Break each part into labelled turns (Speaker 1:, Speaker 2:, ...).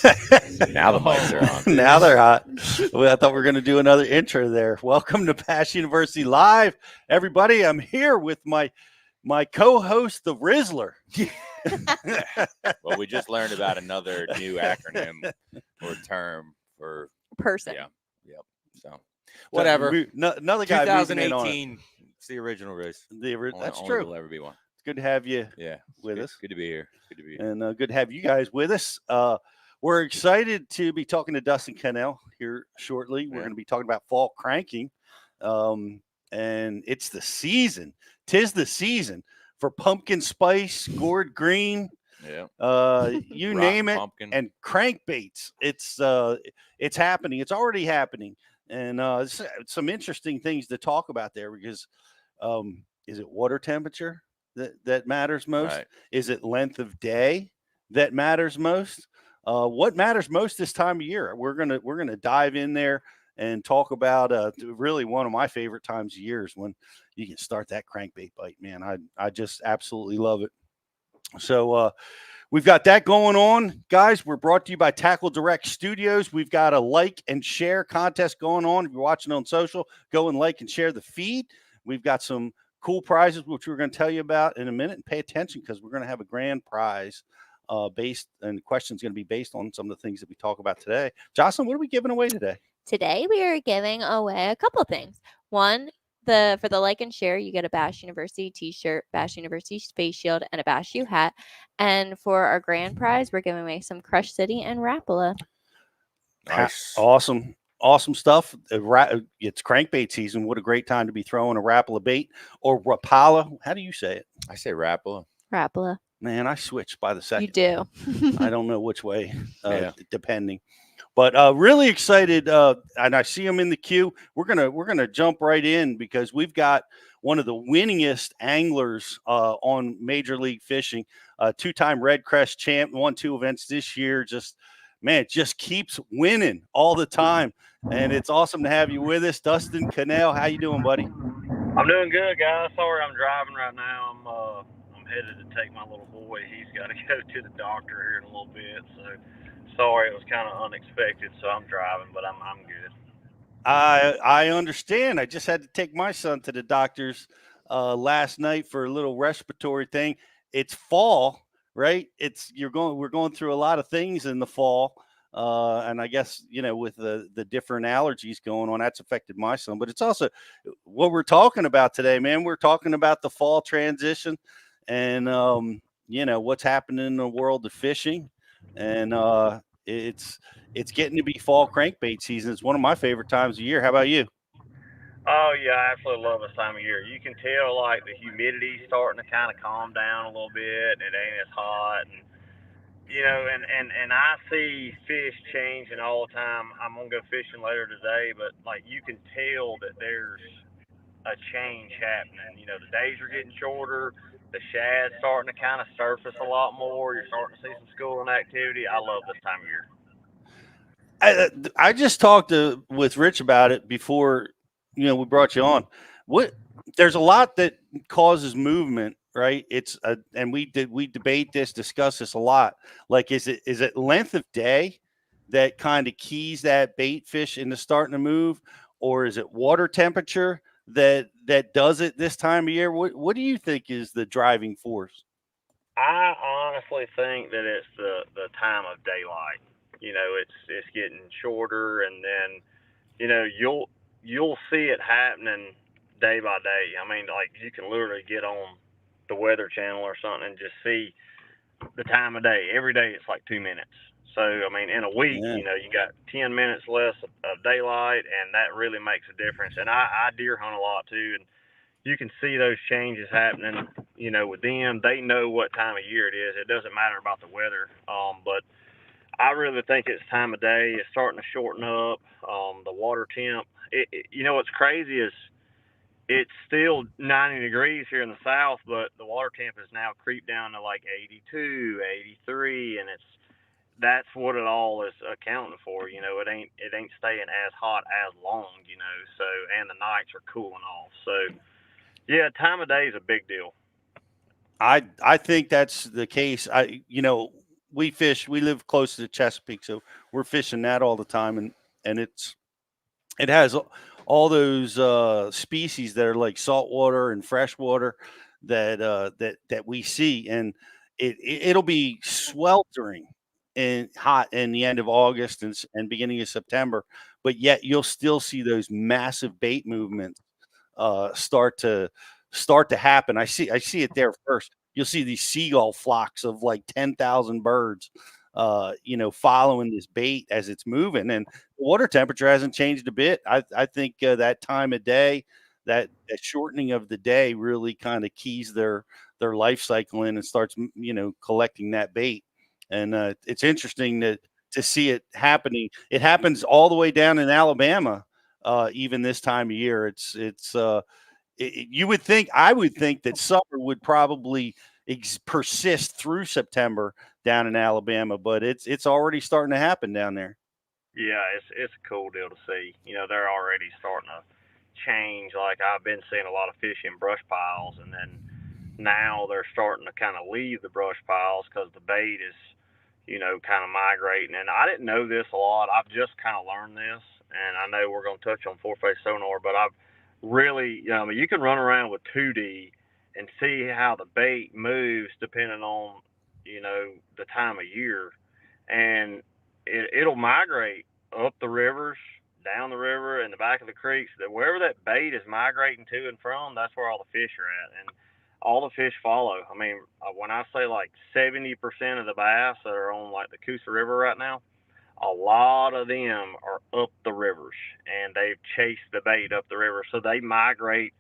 Speaker 1: Now the mics are on.
Speaker 2: Now they're hot. Well, I thought we were going to do another intro there. Welcome to Bass University Live, everybody. I'm here with my co-host, the Rizzler.
Speaker 1: Well, we just learned about another new acronym or term for
Speaker 3: person.
Speaker 1: Yeah. Yep. So whatever.
Speaker 2: Another guy.
Speaker 1: 2018. It's the original race.
Speaker 2: That's
Speaker 1: only
Speaker 2: true.
Speaker 1: Will ever be one.
Speaker 2: It's good to have you. With
Speaker 1: good,
Speaker 2: us.
Speaker 1: Good to be here.
Speaker 2: And good to have you guys with us. We're excited to be talking to Dustin Connell here shortly. We're going to be talking about fall cranking, and it's the season. 'Tis the season for pumpkin spice, gourd green. You name it,
Speaker 1: pumpkin.
Speaker 2: and crankbaits. It's happening. It's already happening, and some interesting things to talk about there because is it water temperature that matters most?
Speaker 1: Right.
Speaker 2: Is it length of day that matters most? What matters most this time of year? We're gonna dive in there and talk about really one of my favorite times of years when you can start that crankbait bite. Man, I just absolutely love it. So we've got that going on, guys. We're brought to you by Tackle Direct Studios. We've got a like and share contest going on. If you're watching on social, go and like and share the feed. We've got some cool prizes, which we're going to tell you about in a minute. And pay attention because we're going to have a grand prize based, and the question is going to be based on some of the things that we talk about today. Jocelyn, what are we giving away today?
Speaker 3: Today we are giving away a couple things. One, for the like and share, you get a Bass University t-shirt, Bass University face shield, and a Bass U hat. And for our grand prize, we're giving away some Crush City and Rapala.
Speaker 1: Nice.
Speaker 2: Awesome stuff. It's crankbait season. What a great time to be throwing a Rapala bait or Rapala. How do you say it?
Speaker 1: I say Rapala.
Speaker 3: Rapala.
Speaker 2: Man, I switch by the second.
Speaker 3: You do.
Speaker 2: I don't know which way, depending. But really excited, and I see them in the queue. We're gonna jump right in because we've got one of the winningest anglers on Major League Fishing, two-time Redcrest champ, won 2 events this year. Just keeps winning all the time, and it's awesome to have you with us, Dustin Connell. How you doing, buddy?
Speaker 4: I'm doing good, guys. Sorry, I'm driving right now. I'm headed to take my little boy. He's got to go to the doctor here in a little bit, so. Sorry, it was kind of unexpected, so I'm driving, but I'm good.
Speaker 2: I understand. I just had to take my son to the doctor's last night for a little respiratory thing. It's fall, right? We're going through a lot of things in the fall, and I guess with the different allergies going on, that's affected my son. But it's also what we're talking about today, man. We're talking about the fall transition, and what's happening in the world of fishing. And it's getting to be fall crankbait season. It's one of my favorite times of year. How about you?
Speaker 4: Oh yeah, I absolutely love this time of year. You can tell like the humidity's starting to kind of calm down a little bit. It ain't as hot, and and I see fish changing all the time. I'm gonna go fishing later today, but like you can tell that there's a change happening. The days are getting shorter. The shad's starting to kind of surface a lot more. You're starting to see some schooling activity. I love this time of
Speaker 2: year. I just talked with Rich about it before, we brought you on. There's a lot that causes movement, right? And we discuss this a lot. Like, is it length of day that kind of keys that bait fish into starting to move, or is it water temperature that does it this time of year? What do you think is the driving force?
Speaker 4: I honestly think that it's the time of daylight. It's getting shorter, and then you'll see it happening day by day. I mean, like you can literally get on the Weather Channel or something and just see the time of day. Every day it's like 2 minutes. So, I mean, in a week, you got 10 minutes less of daylight, and that really makes a difference. And I deer hunt a lot, too, and you can see those changes happening, with them. They know what time of year it is. It doesn't matter about the weather. But I really think it's time of day. It's starting to shorten up. The water temp. What's crazy is it's still 90 degrees here in the south, but the water temp has now creeped down to like 82, 83, and that's what it all is accounting for. It ain't staying as hot as long, so, and the nights are cooling off. So yeah, time of day is a big deal.
Speaker 2: I think that's the case. we live close to the Chesapeake, so we're fishing that all the time, and it has all those species that are like saltwater and freshwater that we see, and it'll be sweltering and hot in the end of August and beginning of September, but yet you'll still see those massive bait movements start to happen. I see it there first. You'll see these seagull flocks of like 10,000 birds, following this bait as it's moving, and the water temperature hasn't changed a bit. I think that time of day, that shortening of the day really kind of keys their life cycle in and starts, collecting that bait. And it's interesting to see it happening. It happens all the way down in Alabama, even this time of year. I would think that summer would probably persist through September down in Alabama, but it's already starting to happen down there.
Speaker 4: Yeah, it's a cool deal to see. They're already starting to change. Like, I've been seeing a lot of fish in brush piles, and then now they're starting to kind of leave the brush piles because the bait is, kind of migrating. And I didn't know this a lot. I've just kind of learned this, and I know we're going to touch on 4-phase sonar, but I've really, you can run around with 2D and see how the bait moves depending on, the time of year. And it'll migrate up the rivers, down the river, in the back of the creeks. That wherever that bait is migrating to and from, that's where all the fish are at, and all the fish follow. I mean, when I say like 70% of the bass that are on like the Coosa River right now, a lot of them are up the rivers, and they've chased the bait up the river, so they migrate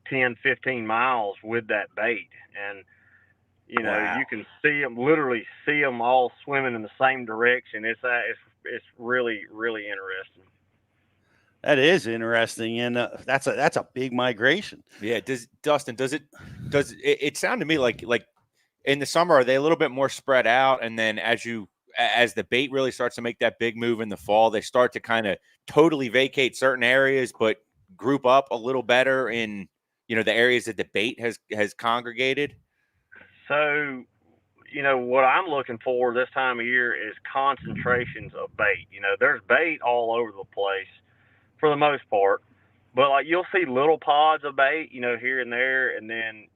Speaker 4: 10, 15 miles with that bait. And
Speaker 2: Wow.
Speaker 4: you can literally see them all swimming in the same direction. It's really, really interesting.
Speaker 2: That is interesting, and that's a big migration.
Speaker 1: Yeah. Dustin, does it sound to me like in the summer, are they a little bit more spread out? And then as the bait really starts to make that big move in the fall, they start to kind of totally vacate certain areas, but group up a little better in, the areas that the bait has congregated?
Speaker 4: So, what I'm looking for this time of year is concentrations of bait. There's bait all over the place for the most part, but like you'll see little pods of bait, here and there, and then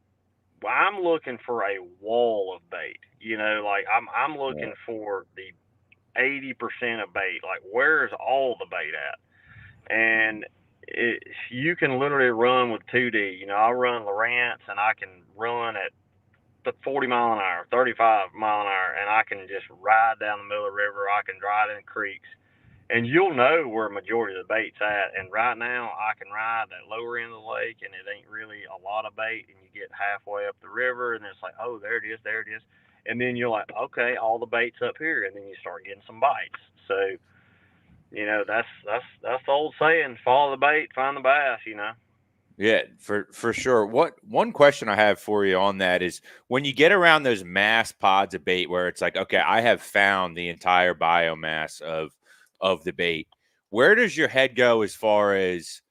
Speaker 4: I'm looking for a wall of bait. Like I'm looking for the 80% of bait. Like, where's all the bait at? And you can literally run with 2D. I run Lowrance, and I can run at the 40 mile an hour, 35 mile an hour, and I can just ride down the middle of the river. I can ride in creeks, and you'll know where a majority of the bait's at. And right now, I can ride that lower end of the lake, and it ain't really a lot of bait, and you get halfway up the river, and it's like, oh, there it is. And then you're like, okay, all the bait's up here, and then you start getting some bites. So, that's the old saying, follow the bait, find the bass,
Speaker 1: Yeah, for sure. One question I have for you on that is, when you get around those mass pods of bait where it's like, okay, I have found the entire biomass of the bait, where does your head go as far as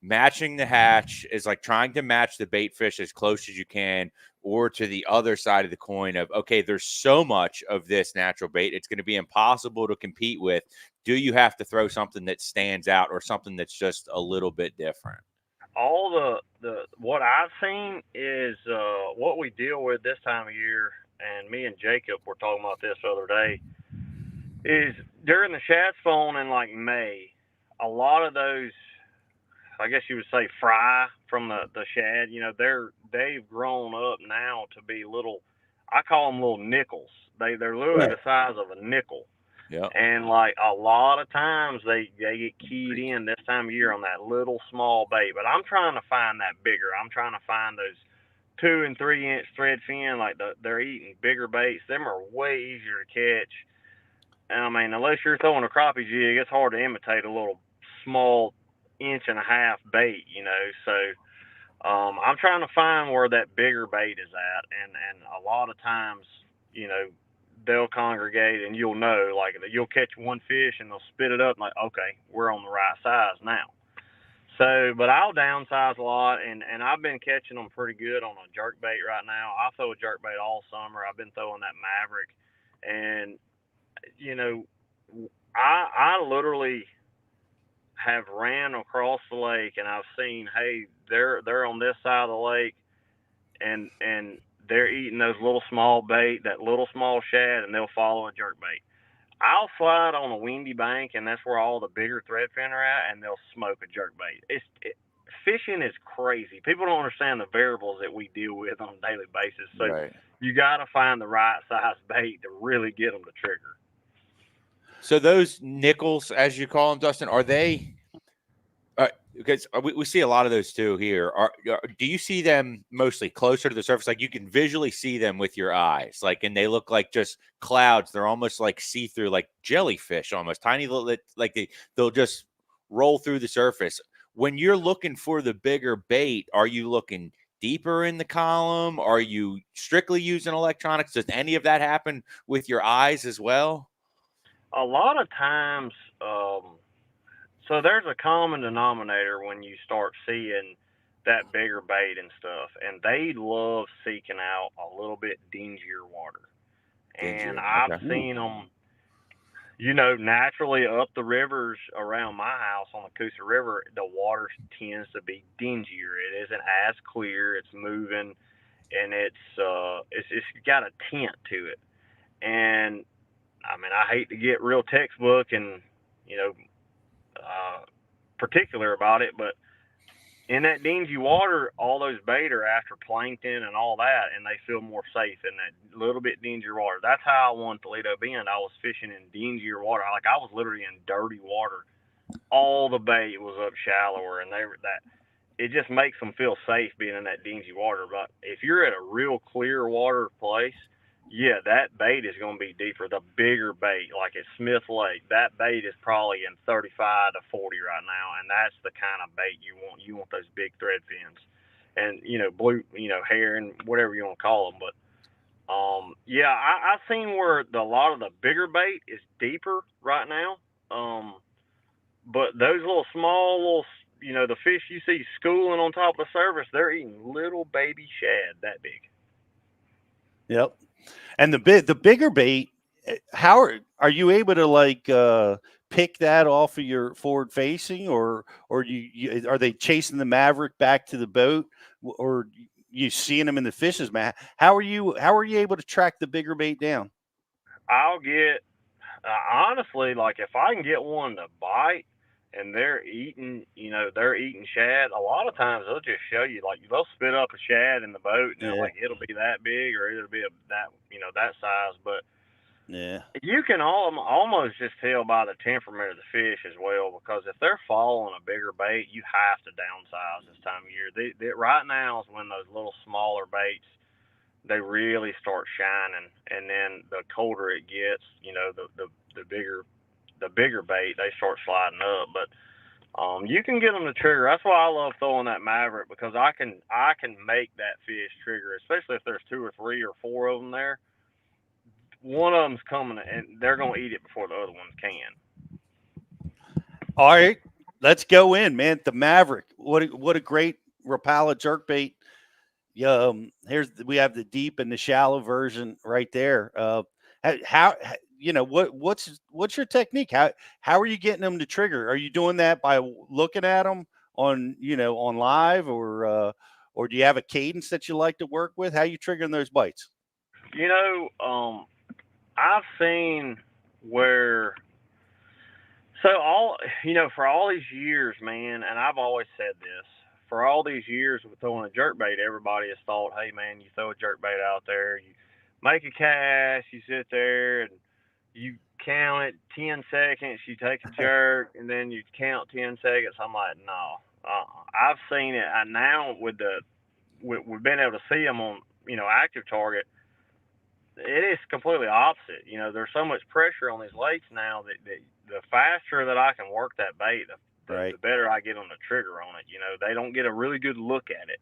Speaker 1: matching the hatch, is like trying to match the bait fish as close as you can, or to the other side of the coin of, okay, there's so much of this natural bait, it's going to be impossible to compete with. Do you have to throw something that stands out or something that's just a little bit different?
Speaker 4: All the what I've seen is what we deal with this time of year, and me and Jacob were talking about this the other day, is during the shad spawn in like May, a lot of those, I guess you would say, fry from the shad, they've grown up now to be little, I call them little nickels. They're literally the size of a nickel.
Speaker 1: Yeah.
Speaker 4: And like a lot of times they get keyed in this time of year on that little small bait. But I'm trying to find that bigger. I'm trying to find those 2 and 3 inch thread fin. Like they're eating bigger baits. Them are way easier to catch. And I mean, unless you're throwing a crappie jig, it's hard to imitate a little small 1.5 inch bait, So I'm trying to find where that bigger bait is at. And a lot of times, they'll congregate, and you'll know, like, you'll catch one fish and they'll spit it up and like, okay, we're on the right size now. So, but I'll downsize a lot, and I've been catching them pretty good on a jerkbait right now. I throw a jerkbait all summer. I've been throwing that Maverick, And, you know, I literally have ran across the lake and I've seen, hey, they're on this side of the lake and they're eating those little small bait, that little small shad, and they'll follow a jerkbait. I'll slide on a windy bank, and that's where all the bigger threadfin are at, and they'll smoke a jerkbait. Fishing is crazy. People don't understand the variables that we deal with on a daily basis. So
Speaker 1: Right.
Speaker 4: you got to find the right size bait to really get them to trigger.
Speaker 1: So those nickels, as you call them, Dustin, are they? Because we see a lot of those too here. Do you see them mostly closer to the surface? Like you can visually see them with your eyes, like, and they look like just clouds. They're almost like see-through, like jellyfish, almost tiny little, like they'll just roll through the surface. When you're looking for the bigger bait, are you looking deeper in the column? Are you strictly using electronics? Does any of that happen with your eyes as well?
Speaker 4: A lot of times, so there's a common denominator when you start seeing that bigger bait and stuff, and they love seeking out a little bit dingier water.
Speaker 1: Dingier,
Speaker 4: And I've
Speaker 1: okay.
Speaker 4: seen them, you know, naturally up the rivers around my house on the Coosa River, the water tends to be dingier. It isn't as clear. It's moving, and it's got a tint to it. And I mean, I hate to get real textbook and, you know, particular about it, but in that dingy water, all those bait are after plankton and all that, and they feel more safe in that little bit dingier water. That's how I won Toledo Bend. I was fishing in dingier water. Like I was literally in dirty water. All the bait was up shallower, and it just makes them feel safe being in that dingy water. But if you're at a real clear water place, yeah, that bait is going to be deeper. The bigger bait, like at Smith Lake, that bait is probably in 35 to 40 right now, and that's the kind of bait you want. You want those big thread fins, and you know, blue, you know, herring, whatever you want to call them. But yeah, I've seen where a lot of the bigger bait is deeper right now. But those little, you know, the fish you see schooling on top of the surface, they're eating little baby shad that big.
Speaker 2: Yep. And the bigger bait, how are you able to like pick that off of your forward facing, or you are they chasing the Maverick back to the boat, or you seeing them in the fishes, man? How are you able to track the bigger bait down?
Speaker 4: I'll get honestly, like if I can get one to bite and they're eating, you know, they're eating shad. A lot of times they'll just show you, like they'll spit up a shad in the boat, and
Speaker 2: Yeah.
Speaker 4: like it'll be that big or it'll be that size. But
Speaker 2: Yeah.
Speaker 4: you can almost just tell by the temperament of the fish as well, because if they're following a bigger bait, you have to downsize this time of year. Right now is when those little smaller baits, they really start shining, and then the colder it gets, you know, the bigger bait, they start sliding up. But you can get them to trigger. That's why I love throwing that Maverick, because I can make that fish trigger, especially if there's 2 or 3 or 4 of them there. One of them's coming, and they're going to eat it before the other ones can.
Speaker 2: All right, let's go in, man. The Maverick. What a great Rapala jerkbait. We have the deep and the shallow version right there. How you know what's your technique? How are you getting them to trigger? Are you doing that by looking at them on on live, or do you have a cadence that you like to work with? How are you triggering those bites?
Speaker 4: You know, I've seen where, so for all these years, man, and I've always said this, for all these years with throwing a jerkbait, everybody has thought, hey man, you throw a jerkbait out there, you make a cast, you sit there and you count it 10 seconds, you take a jerk, and then you count 10 seconds. I'm like, no. I've seen it, and now we've been able to see them on, ActiveTarget. It is completely opposite. You know, there's so much pressure on these lakes now that the faster that I can work that bait, the better I get on the trigger on it. You know, they don't get a really good look at it.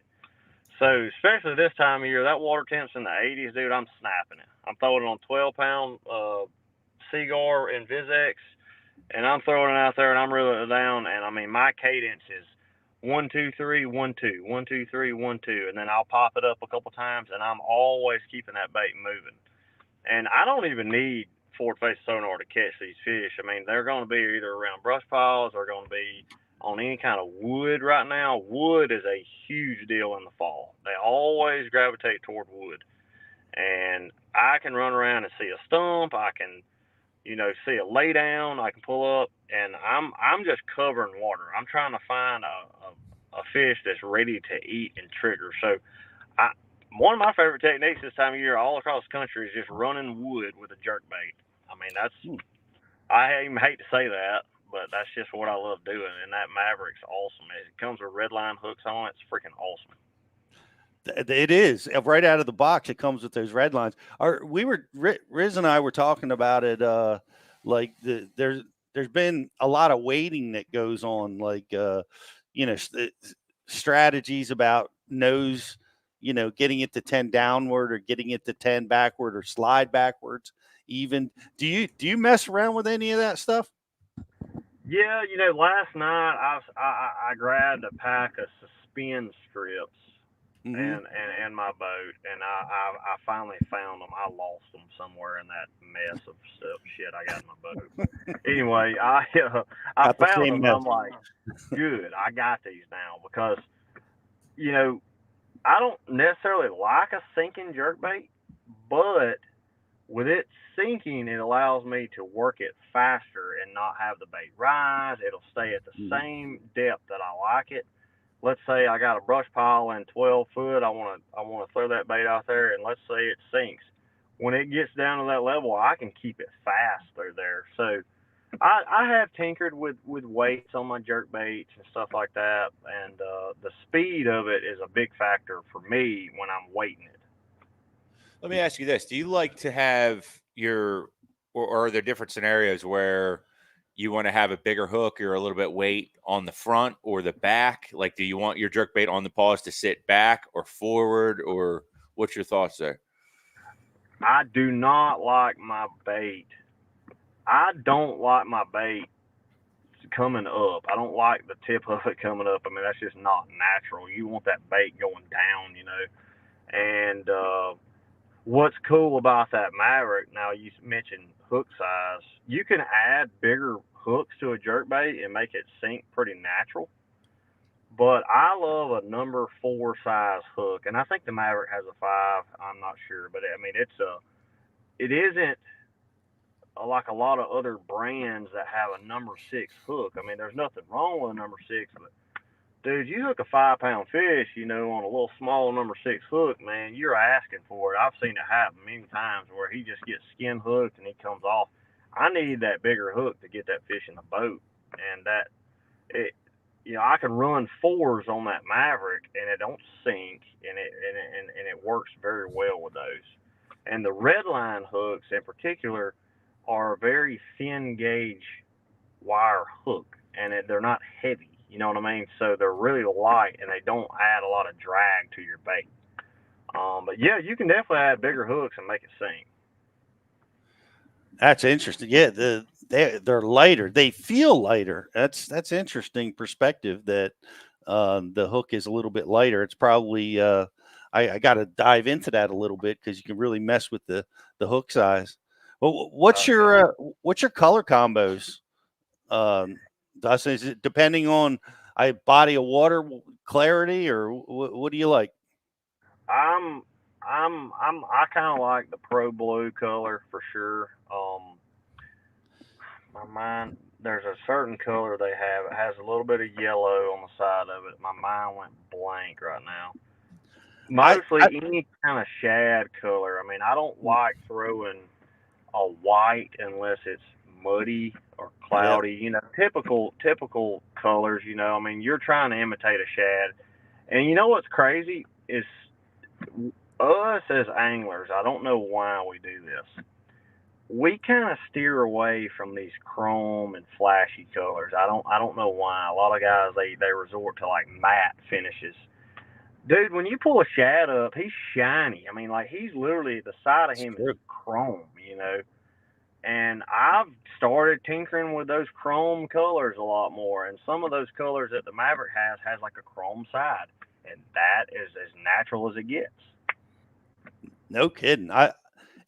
Speaker 4: So especially this time of year, that water temp's in the 80s, dude. I'm snapping it. I'm throwing it on 12-pound Seagar and VizX, and I'm throwing it out there, and I'm reeling it down. And I mean, my cadence is 1, 2, 3, 1, 2, 1, 2, 3, 1, 2, and then I'll pop it up a couple times, and I'm always keeping that bait moving. And I don't even need forward-facing sonar to catch these fish. I mean, they're going to be either around brush piles or going to be on any kind of wood right now. Wood is a huge deal in the fall. They always gravitate toward wood. And I can run around and see a stump. I can, see a lay down. I can pull up, and I'm just covering water. I'm trying to find a fish that's ready to eat and trigger. So one of my favorite techniques this time of year all across the country is just running wood with a jerkbait. I mean, I even hate to say that, but that's just what I love doing. And that Maverick's awesome. It comes with red line hooks on it. It's freaking awesome.
Speaker 2: It is right out of the box. It comes with those red lines. Riz and I were talking about it. There's been a lot of waiting that goes on, strategies about nose, getting it to 10 downward or getting it to 10 backward or slide backwards. Even do you mess around with any of that stuff?
Speaker 4: Yeah, last night I grabbed a pack of suspend strips and my boat, and I finally found them. I lost them somewhere in that mess of stuff shit I got in my boat. Anyway, I found them. And I'm like, good, I got these now, because I don't necessarily like a sinking jerkbait, but with it sinking, it allows me to work it faster and not have the bait rise. It'll stay at the same depth that I like it. Let's say I got a brush pile in 12 foot. I want to throw that bait out there, and let's say it sinks. When it gets down to that level, I can keep it fast through there. So I have tinkered with weights on my jerk baits and stuff like that, and the speed of it is a big factor for me when I'm weighting it.
Speaker 1: Let me ask you this. Do you like to have or are there different scenarios where you want to have a bigger hook or a little bit weight on the front or the back? Like, do you want your jerk bait on the paws to sit back or forward, or what's your thoughts there?
Speaker 4: I do not like my bait. I don't like my bait coming up. I don't like the tip of it coming up. I mean, that's just not natural. You want that bait going down, And what's cool about that Maverick, now you mentioned hook size, you can add bigger hooks to a jerkbait and make it sink pretty natural. But I love a number 4 size hook, and I think the Maverick has a 5. I'm not sure, but I mean, it isn't like a lot of other brands that have a number 6 hook. I mean, there's nothing wrong with a number 6, but dude, you hook a 5-pound fish, on a little small number 6 hook, man, you're asking for it. I've seen it happen many times where he just gets skin hooked and he comes off. I need that bigger hook to get that fish in the boat, and I can run 4s on that Maverick and it don't sink, and it works very well with those. And the red line hooks in particular are a very thin gauge wire hook, and they're not heavy. You know what I mean? So they're really light, and they don't add a lot of drag to your bait. But yeah, you can definitely add bigger hooks and make it sink.
Speaker 2: That's interesting. Yeah, they're lighter. They feel lighter. That's interesting perspective that the hook is a little bit lighter. It's probably I got to dive into that a little bit, because you can really mess with the hook size. Well, what's your color combos? Dustin, is it depending on body of water clarity, or what do you like?
Speaker 4: I kind of like the Pro Blue color for sure. My mind, there's a certain color they have. It has a little bit of yellow on the side of it. My mind went blank right now. Mostly any kind of shad color. I mean, I don't like throwing a white unless it's muddy or cloudy.
Speaker 2: Yep.
Speaker 4: Typical colors. I mean, you're trying to imitate a shad, and what's crazy is us as anglers. I don't know why we do this. We kind of steer away from these chrome and flashy colors. I don't know why. A lot of guys they resort to like matte finishes. Dude, when you pull a shad up, he's shiny. I mean, like, he's literally, the side of him is chrome, And I've started tinkering with those chrome colors a lot more. And some of those colors that the Maverick has like a chrome side. And that is as natural as it gets.
Speaker 2: No kidding.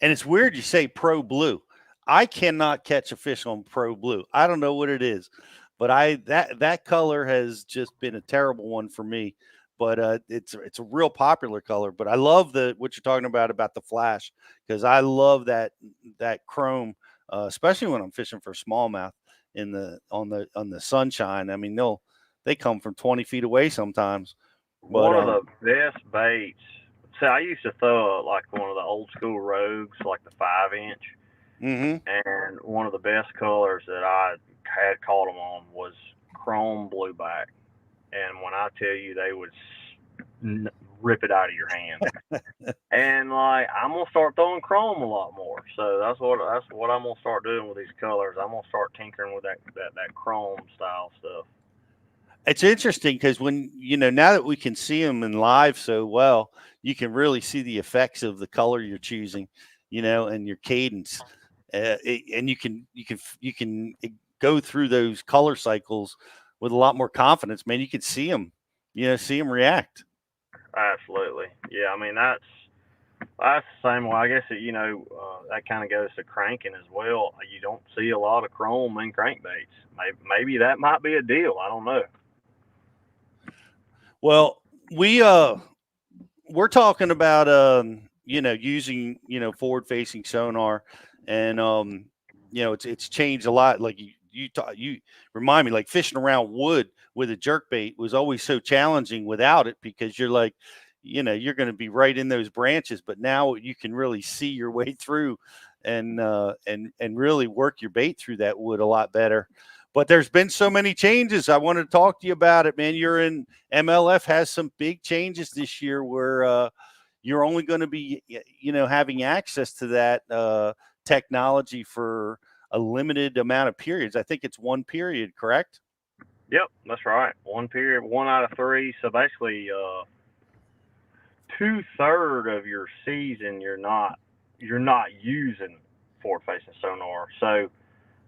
Speaker 2: And it's weird you say Pro Blue. I cannot catch a fish on Pro Blue. I don't know what it is, but that color has just been a terrible one for me. But it's a real popular color. But I love what you're talking about the flash, because I love that chrome, especially when I'm fishing for smallmouth on the sunshine. I mean, they come from 20 feet away sometimes.
Speaker 4: One of the best baits. So I used to throw like one of the old school rogues, like the 5-inch.
Speaker 2: Mm-hmm.
Speaker 4: And one of the best colors that I had caught them on was chrome blueback. And when I tell you, they would rip it out of your hand. And like, I'm gonna start throwing chrome a lot more. So that's what I'm gonna start doing with these colors. I'm gonna start tinkering with that chrome style stuff.
Speaker 2: It's interesting because when, now that we can see them in live so well, you can really see the effects of the color you're choosing, and your cadence. And you can go through those color cycles with a lot more confidence, man. You can see them, react.
Speaker 4: Absolutely. Yeah. I mean, that's the same way. I guess that kind of goes to cranking as well. You don't see a lot of chrome in crankbaits. Maybe that might be a deal. I don't know.
Speaker 2: Well, we're talking about using forward facing sonar, and it's changed a lot. Like you remind me, like fishing around wood with a jerkbait was always so challenging without it, because you're like, you're going to be right in those branches, but now you can really see your way through and really work your bait through that wood a lot better. But there's been so many changes. I wanted to talk to you about it, man. MLF has some big changes this year where you're only going to be, having access to that technology for a limited amount of periods. I think it's one period, correct?
Speaker 4: Yep, that's right. One period, 1 out of 3. So basically, 2/3 of your season you're not using forward facing sonar. So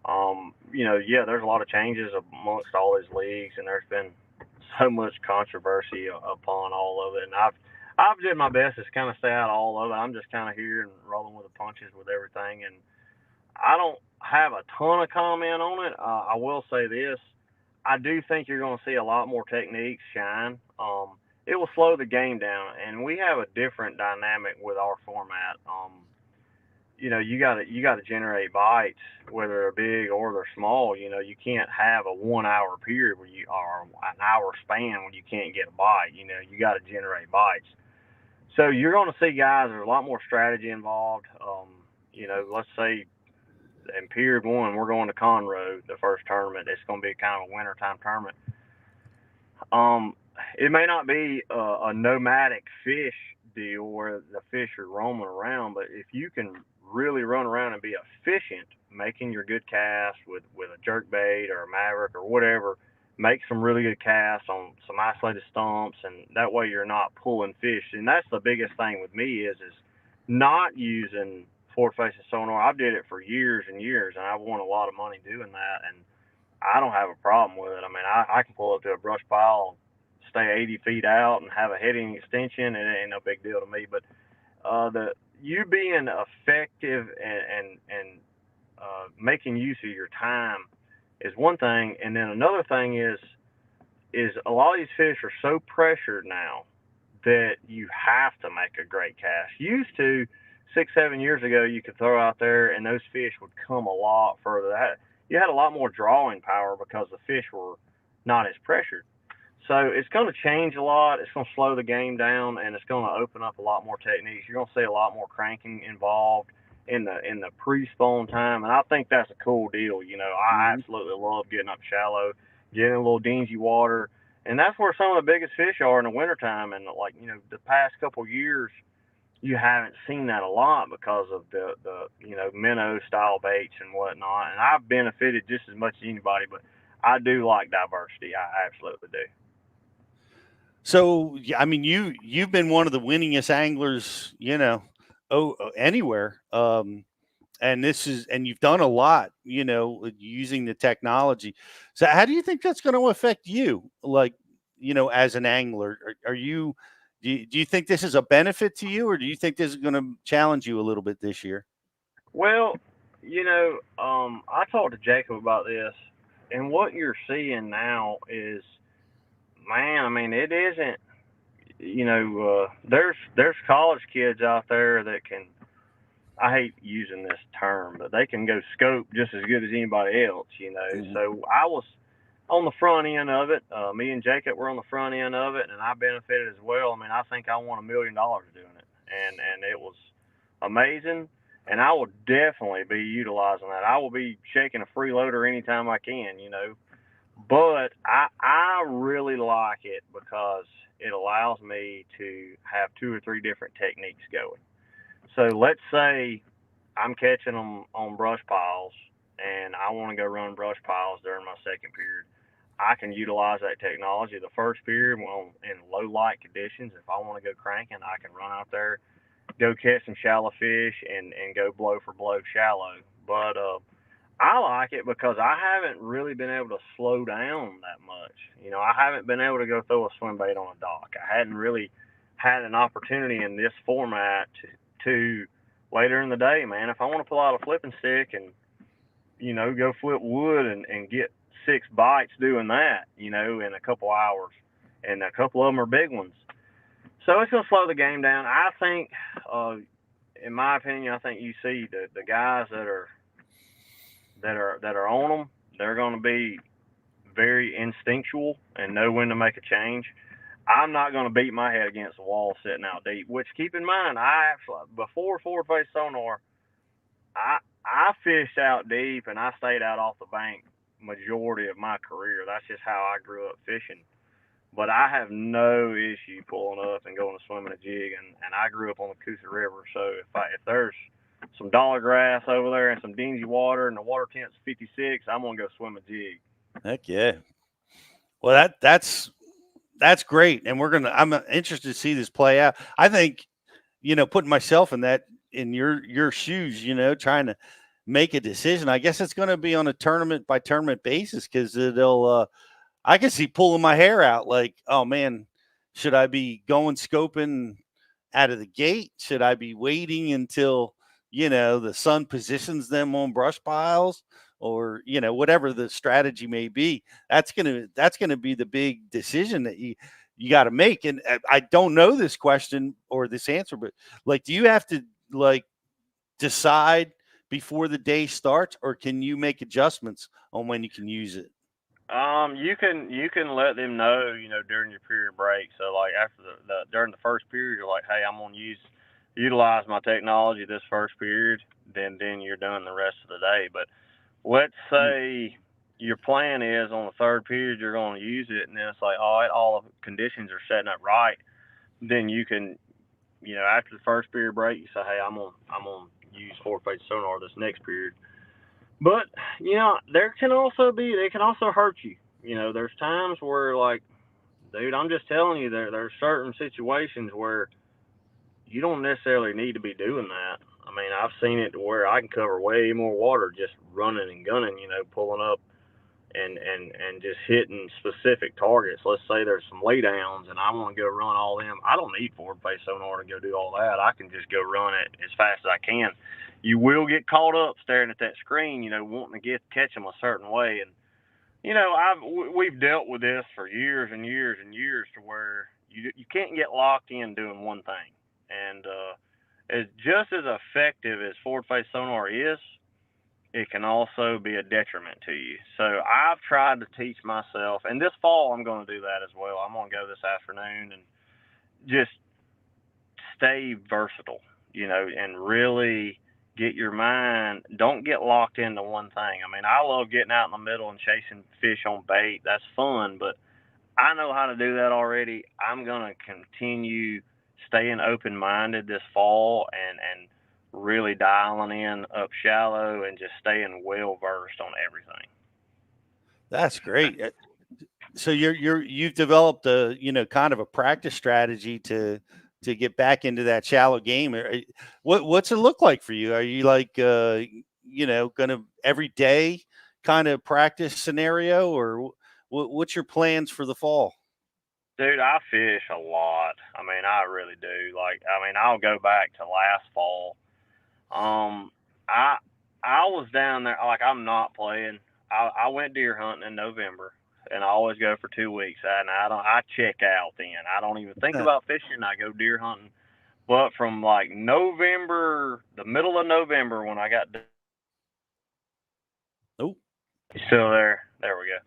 Speaker 4: there's a lot of changes amongst all these leagues, and there's been so much controversy upon all of it. And I've did my best to kind of stay out of all of it. I'm just kind of here and rolling with the punches with everything, and I don't have a ton of comment on it. I will say this: I do think you're going to see a lot more techniques shine. It will slow the game down, and we have a different dynamic with our format. You got to generate bites, whether they're big or they're small. You can't have a 1 hour period or an hour span when you can't get a bite. You got to generate bites. So you're going to see guys. There's a lot more strategy involved. Let's say in period 1, we're going to Conroe, the first tournament. It's going to be kind of a wintertime tournament. It may not be a nomadic fish deal where the fish are roaming around, but if you can really run around and be efficient, making your good cast with a jerkbait or a Maverick or whatever, make some really good casts on some isolated stumps, and that way you're not pulling fish. And that's the biggest thing with me is not using forward facing sonar. I did it for years and years, and I've won a lot of money doing that, and I don't have a problem with it. I mean, I can pull up to a brush pile, stay 80 feet out, and have a heading extension, and it ain't no big deal to me. But you being effective and making use of your time is one thing, and then another thing is a lot of these fish are so pressured now that you have to make a great cast. Used to 6-7 years ago, you could throw out there and those fish would come a lot further. You had a lot more drawing power because the fish were not as pressured. So it's going to change a lot. It's going to slow the game down, and it's going to open up a lot more techniques. You're going to see a lot more cranking involved in the pre-spawn time, and I think that's a cool deal. I absolutely love getting up shallow, getting a little dingy water, and that's where some of the biggest fish are in the wintertime. And the past couple years, you haven't seen that a lot because of the minnow style baits and whatnot. And I've benefited just as much as anybody, but I do like diversity. I absolutely do.
Speaker 2: So, I mean, you've been one of the winningest anglers, anywhere. And you've done a lot, using the technology. So how do you think that's going to affect you? Like, as an angler, are you Do you think this is a benefit to you, or do you think this is going to challenge you a little bit this year?
Speaker 4: Well, I talked to Jacob about this, and what you're seeing now is, man, I mean, it isn't, there's college kids out there that can, I hate using this term, but they can go scope just as good as anybody else,
Speaker 2: Mm-hmm.
Speaker 4: So I was on the front end of it. Me and Jacob were on the front end of it, and I benefited as well. I mean, I think I won $1 million doing it, and it was amazing. And I will definitely be utilizing that. I will be shaking a freeloader anytime I can, But I really like it because it allows me to have 2 or 3 different techniques going. So let's say I'm catching them on brush piles, and I want to go run brush piles during my second period. I can utilize that technology the first period in low light conditions. If I want to go cranking, I can run out there, go catch some shallow fish, and go blow for blow shallow. But I like it because I haven't really been able to slow down that much. I haven't been able to go throw a swim bait on a dock. I hadn't really had an opportunity in this format to later in the day, man. If I want to pull out a flipping stick and go flip wood and get 6 bites doing that, in a couple hours, and a couple of them are big ones. So it's going to slow the game down. I think, in my opinion, I think you see the guys that are on them, they're going to be very instinctual and know when to make a change. I'm not going to beat my head against the wall sitting out deep, which, keep in mind, I actually, before forward face sonar, I fished out deep and I stayed out off the bank majority of my career. That's just how I grew up fishing. But I have no issue pulling up and going to swim in a jig, and I grew up on the Coosa River. So if there's some dollar grass over there and some dingy water and the water temp's 56, I'm gonna go swim a jig.
Speaker 2: Heck yeah! Well, that's great, and I'm interested to see this play out. I think, putting myself in your shoes, trying to make a decision. I guess it's going to be on a tournament by tournament basis, because it'll. I can see pulling my hair out, like, oh man, should I be going scoping out of the gate? Should I be waiting until the sun positions them on brush piles, or whatever the strategy may be? That's gonna be the big decision that you got to make. And I don't know this question or this answer, but like, do you have to decide before the day starts, or can you make adjustments on when you can use it?
Speaker 4: You can let them know, during your period break. So like after during the first period, you're like, hey, I'm gonna utilize my technology this first period. Then you're done the rest of the day. But let's say your plan is on the third period you're going to use it, and then it's like, all right, all the conditions are setting up right. Then you can, after the first period break, you say, hey, I'm gonna use forward face sonar this next period. But they can also hurt you. There's times where, like, dude, I'm just telling you, there's certain situations where you don't necessarily need to be doing that. I mean, I've seen it to where I can cover way more water just running and gunning, pulling up and just hitting specific targets. Let's say there's some laydowns and I want to go run all them. I don't need forward face sonar to go do all that. I can just go run it as fast as I can. You will get caught up staring at that screen, wanting to catch them a certain way. And, we've dealt with this for years and years and years, to where you can't get locked in doing one thing. And as just as effective as forward face sonar is, it can also be a detriment to you. So I've tried to teach myself, and this fall I'm going to do that as well. I'm going to go this afternoon and just stay versatile, and really get your mind, don't get locked into one thing. I mean, I love getting out in the middle and chasing fish on bait. That's fun, but I know how to do that already. I'm going to continue staying open-minded this fall and really dialing in up shallow and just staying well-versed on everything.
Speaker 2: That's great. So you've developed a, kind of a practice strategy to get back into that shallow game. What's it look like for you? Are you like, going to every day kind of practice scenario, or what's your plans for the fall?
Speaker 4: Dude, I fish a lot. I mean, I really do. Like, I mean, I'll go back to last fall. I was down there. Like, I'm not playing. I went deer hunting in November, and I always go for 2 weeks. And I check out then. I don't even think about fishing. I go deer hunting. But from like November, the middle of November, when I got
Speaker 2: Oh,
Speaker 4: still there. There we go.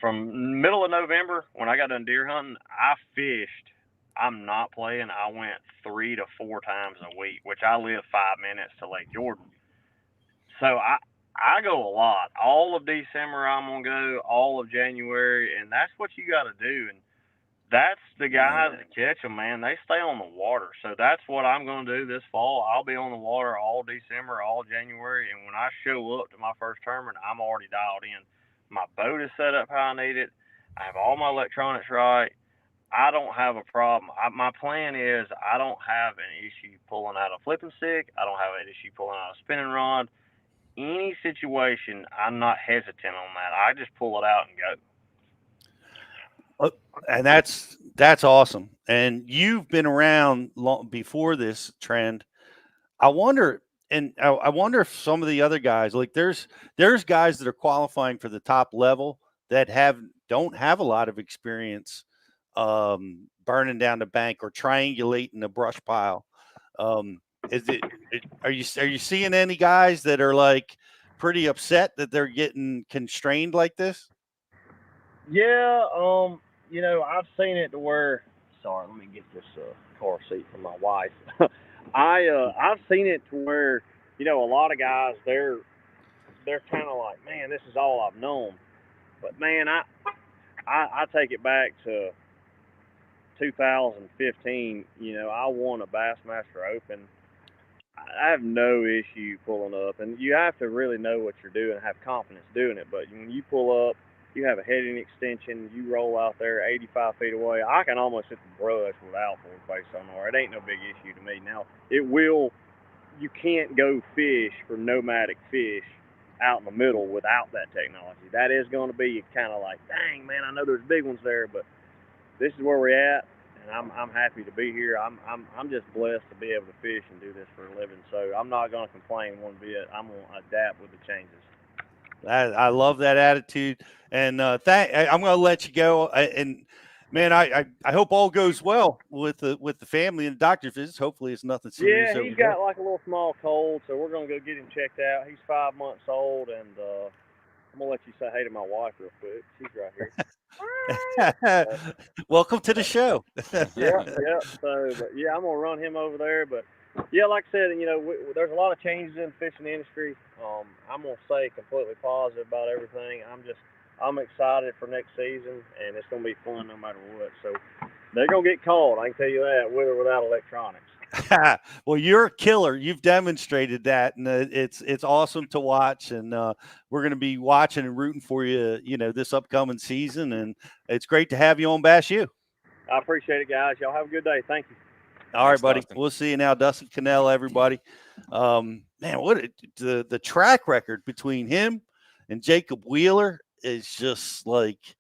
Speaker 4: From middle of November when I got done deer hunting, I fished. I'm not playing. I went 3 to 4 times a week, which I live 5 minutes to Lake Jordan. So I go a lot. All of December I'm gonna go. All of January, and that's what you got to do. And that's the guys that catch them, man. They stay on the water. So that's what I'm going to do this fall. I'll be on the water all December, all January. And when I show up to my first tournament, I'm already dialed in. My boat is set up how I need it. I have all my electronics right. I don't have a problem. My plan is I don't have an issue pulling out a flipping stick. I don't have an issue pulling out a spinning rod. Any situation, I'm not hesitant on that. I just pull it out and go.
Speaker 2: And that's awesome. And you've been around long before this trend. I wonder, and I wonder if some of the other guys, like there's guys that are qualifying for the top level that don't have a lot of experience burning down the bank or triangulating a brush pile. Are you seeing any guys that are like pretty upset that they're getting constrained like this?
Speaker 4: Yeah, you know, I've seen it to where. Sorry, let me get this car seat from my wife. I've seen it to where, you know, a lot of guys they're kind of like, man, this is all I've known. But man, I take it back to 2015. You know, I won a Bassmaster Open. I have no issue pulling up, and you have to really know what you're doing and have confidence doing it. But when you pull up, you have a heading extension, you roll out there 85 feet away. I can almost hit the brush without full-face sonar. It ain't no big issue to me. Now, you can't go fish for nomadic fish out in the middle without that technology. That is going to be kind of like, dang, man, I know there's big ones there, but this is where we're at. And I'm happy to be here. I'm just blessed to be able to fish and do this for a living. So I'm not going to complain one bit. I'm going to adapt with the changes.
Speaker 2: I love that attitude, and I'm going to let you go. And man, I hope all goes well with the family and the doctor visits. Hopefully, it's nothing serious.
Speaker 4: Yeah, he's got like a little small cold, so we're going to go get him checked out. He's 5 months old, and I'm going to let you say hey to my wife real quick. She's right here.
Speaker 2: Welcome to the show.
Speaker 4: yeah. So, but yeah, I'm gonna run him over there. But yeah, like I said, you know, there's a lot of changes in the fishing industry. I'm gonna say completely positive about everything. I'm excited for next season, and it's gonna be fun no matter what. So they're gonna get caught. I can tell you that, with or without electronics.
Speaker 2: Well, you're a killer. You've demonstrated that, and it's awesome to watch. And we're going to be watching and rooting for you, you know, this upcoming season. And it's great to have you on Bass U.
Speaker 4: I appreciate it, guys. Y'all have a good day. Thank you.
Speaker 2: All right, buddy. Dustin. We'll see you now, Dustin Connell. Everybody, man, what the track record between him and Jacob Wheeler is just like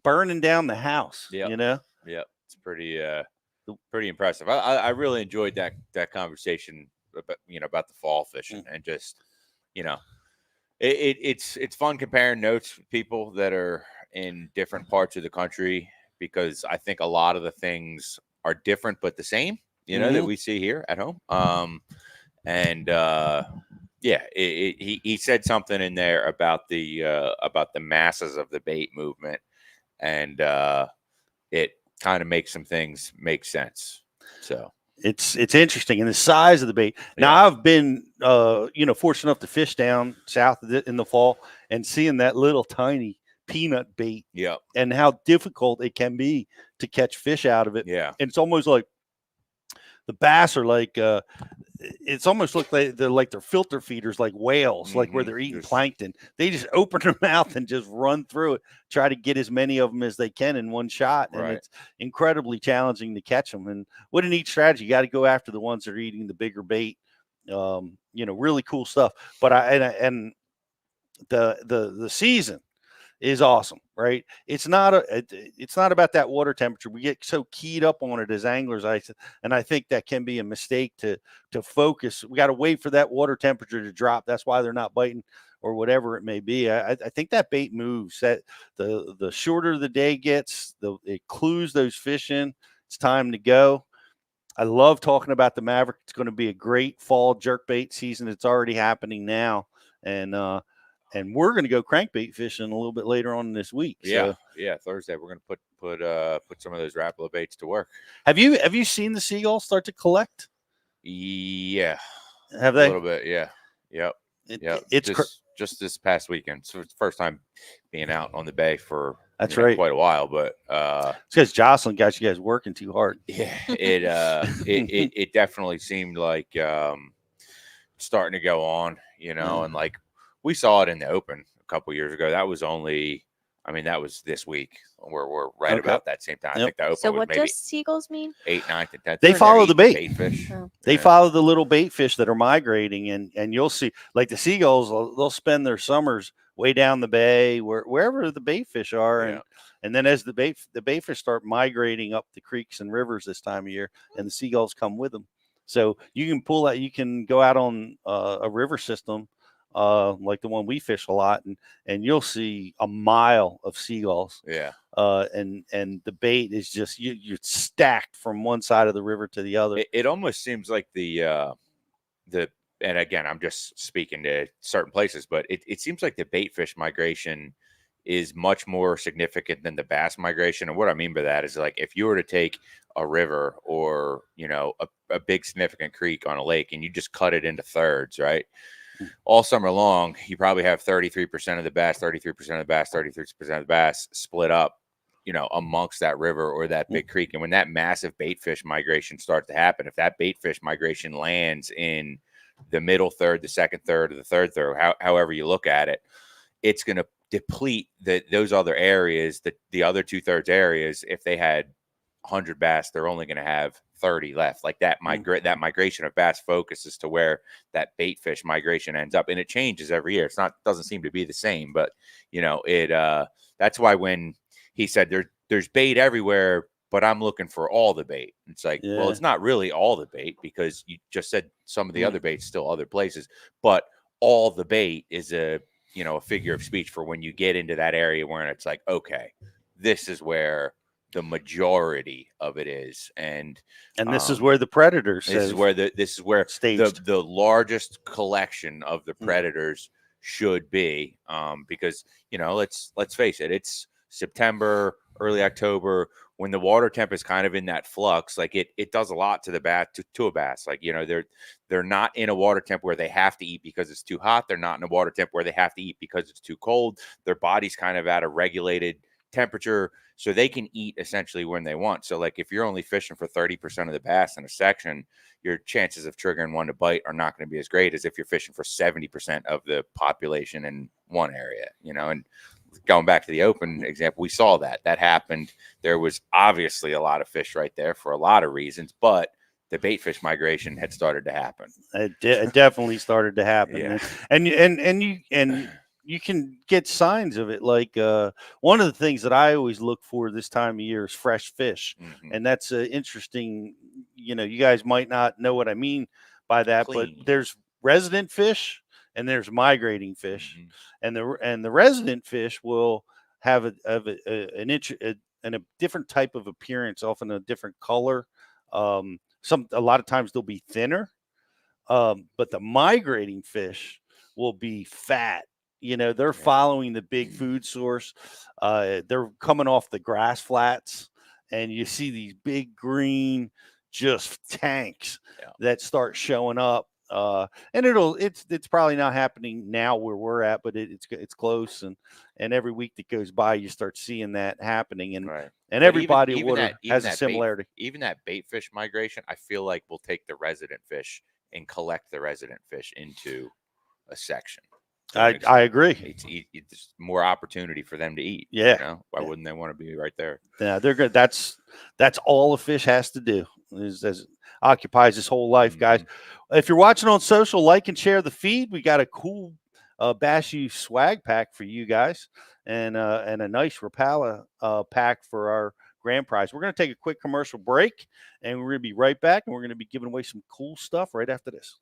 Speaker 2: burning down the house.
Speaker 1: Yep.
Speaker 2: You know.
Speaker 1: Yeah, it's pretty impressive. I really enjoyed that conversation about the fall fishing and just, you know, it's fun comparing notes with people that are in different parts of the country, because I think a lot of the things are different but the same, you know, that we see here at home. Yeah, he said something in there about the masses of the bait movement, and it kind of makes some things make sense. So
Speaker 2: it's interesting, and the size of the bait. Now I've been fortunate enough to fish down south of in the fall and seeing that little tiny peanut bait, and how difficult it can be to catch fish out of it.
Speaker 1: Yeah,
Speaker 2: and it's almost like the bass are like it's almost like they're filter feeders, like whales, like where they're eating plankton. They just open their mouth and just run through it, try to get as many of them as they can in one shot. And it's incredibly challenging to catch them. And what a neat strategy. You got to go after the ones that are eating the bigger bait. Really cool stuff. But the season is awesome, right? It's not about that water temperature. We get so keyed up on it as anglers, and I think that can be a mistake to focus. We got to wait for that water temperature to drop. That's why they're not biting or whatever it may be. I think that bait moves. That the shorter the day gets, it clues those fish in. It's time to go. I love talking about the Maverick. It's going to be a great fall jerkbait season. It's already happening now, and we're going to go crankbait fishing a little bit later on this week.
Speaker 1: Yeah,
Speaker 2: So,
Speaker 1: yeah. Thursday we're going to put some of those Rapala baits to work.
Speaker 2: have you seen the seagulls start to collect?
Speaker 1: Yeah,
Speaker 2: Have they?
Speaker 1: A little bit. Yeah. Yep.
Speaker 2: It's
Speaker 1: just this past weekend. So it's the first time being out on the bay for
Speaker 2: quite
Speaker 1: a while. But
Speaker 2: it's because Jocelyn got you guys working too hard.
Speaker 1: Yeah, it definitely seemed like starting to go on, and like we saw it in the Open a couple years ago. That was that was this week. We're right about that same time. I think the Open
Speaker 3: So
Speaker 1: was
Speaker 3: what
Speaker 1: maybe
Speaker 3: does seagulls mean?
Speaker 1: 8th, 9th, and 10th.
Speaker 2: They follow the bait
Speaker 1: fish.
Speaker 3: Oh.
Speaker 2: They follow the little bait fish that are migrating, and you'll see, like the seagulls, they'll spend their summers way down the bay, wherever the bait fish are, and then as the bait fish start migrating up the creeks and rivers this time of year, and the seagulls come with them. So you can pull out, you can go out on a river system like the one we fish a lot, and you'll see a mile of seagulls.
Speaker 1: Yeah.
Speaker 2: And the bait is just you're stacked from one side of the river to the other.
Speaker 1: It almost seems like the and again, I'm just speaking to certain places, but it seems like the bait fish migration is much more significant than the bass migration. And what I mean by that is, like, if you were to take a river or a big significant creek on a lake and you just cut it into thirds, right? All summer long, you probably have 33% of the bass, 33% of the bass, 33% of the bass split up, amongst that river or that big creek. And when that massive bait fish migration starts to happen, if that bait fish migration lands in the middle third, the second third, or the third third, however you look at it, it's going to deplete those other areas, the other 2/3 areas. If they had 100 bass, they're only going to have 30 left. Like that that migration of bass focuses to where that bait fish migration ends up, and it changes every year. Doesn't seem to be the same, but that's why when he said there's bait everywhere, but I'm looking for all the bait. It's like, well, it's not really all the bait, because you just said some of the other bait's still other places, but all the bait is a figure of speech for when you get into that area where it's like, okay, this is where the majority of it is, and
Speaker 2: this is where the predators.
Speaker 1: This is where the largest collection of the predators should be, because let's face it, it's September, early October, when the water temp is kind of in that flux. Like it does a lot to the bass, to a bass. Like, they're not in a water temp where they have to eat because it's too hot. They're not in a water temp where they have to eat because it's too cold. Their body's kind of at a regulated temperature, so they can eat essentially when they want. So, like, if you're only fishing for 30% of the bass in a section, your chances of triggering one to bite are not going to be as great as if you're fishing for 70% of the population in one area, and going back to the Open example, we saw that happened. There was obviously a lot of fish right there for a lot of reasons, but the bait fish migration had started to happen.
Speaker 2: It definitely started to happen.
Speaker 1: Yeah.
Speaker 2: And you can get signs of it. Like one of the things that I always look for this time of year is fresh fish.
Speaker 1: Mm-hmm.
Speaker 2: And that's interesting. You guys might not know what I mean by that, but there's resident fish and there's migrating fish. Mm-hmm. And the resident fish will have a different type of appearance, often a different color. A lot of times they'll be thinner, but the migrating fish will be fat. They're following the big food source. They're coming off the grass flats, and you see these big green just tanks that start showing up. And it's probably not happening now where we're at, but it's close, and every week that goes by, you start seeing that happening, and every body of water has a similarity.
Speaker 1: Even that bait fish migration, I feel like we'll take the resident fish and collect the resident fish into a section.
Speaker 2: I agree.
Speaker 1: It's more opportunity for them to eat.
Speaker 2: Yeah.
Speaker 1: Why wouldn't they want to be right there?
Speaker 2: Yeah, they're good. That's all a fish has to do is occupies his whole life, guys. If you're watching on social, like and share the feed. We got a cool Bass U swag pack for you guys, and a nice Rapala pack for our grand prize. We're going to take a quick commercial break, and we're going to be right back, and we're going to be giving away some cool stuff right after this.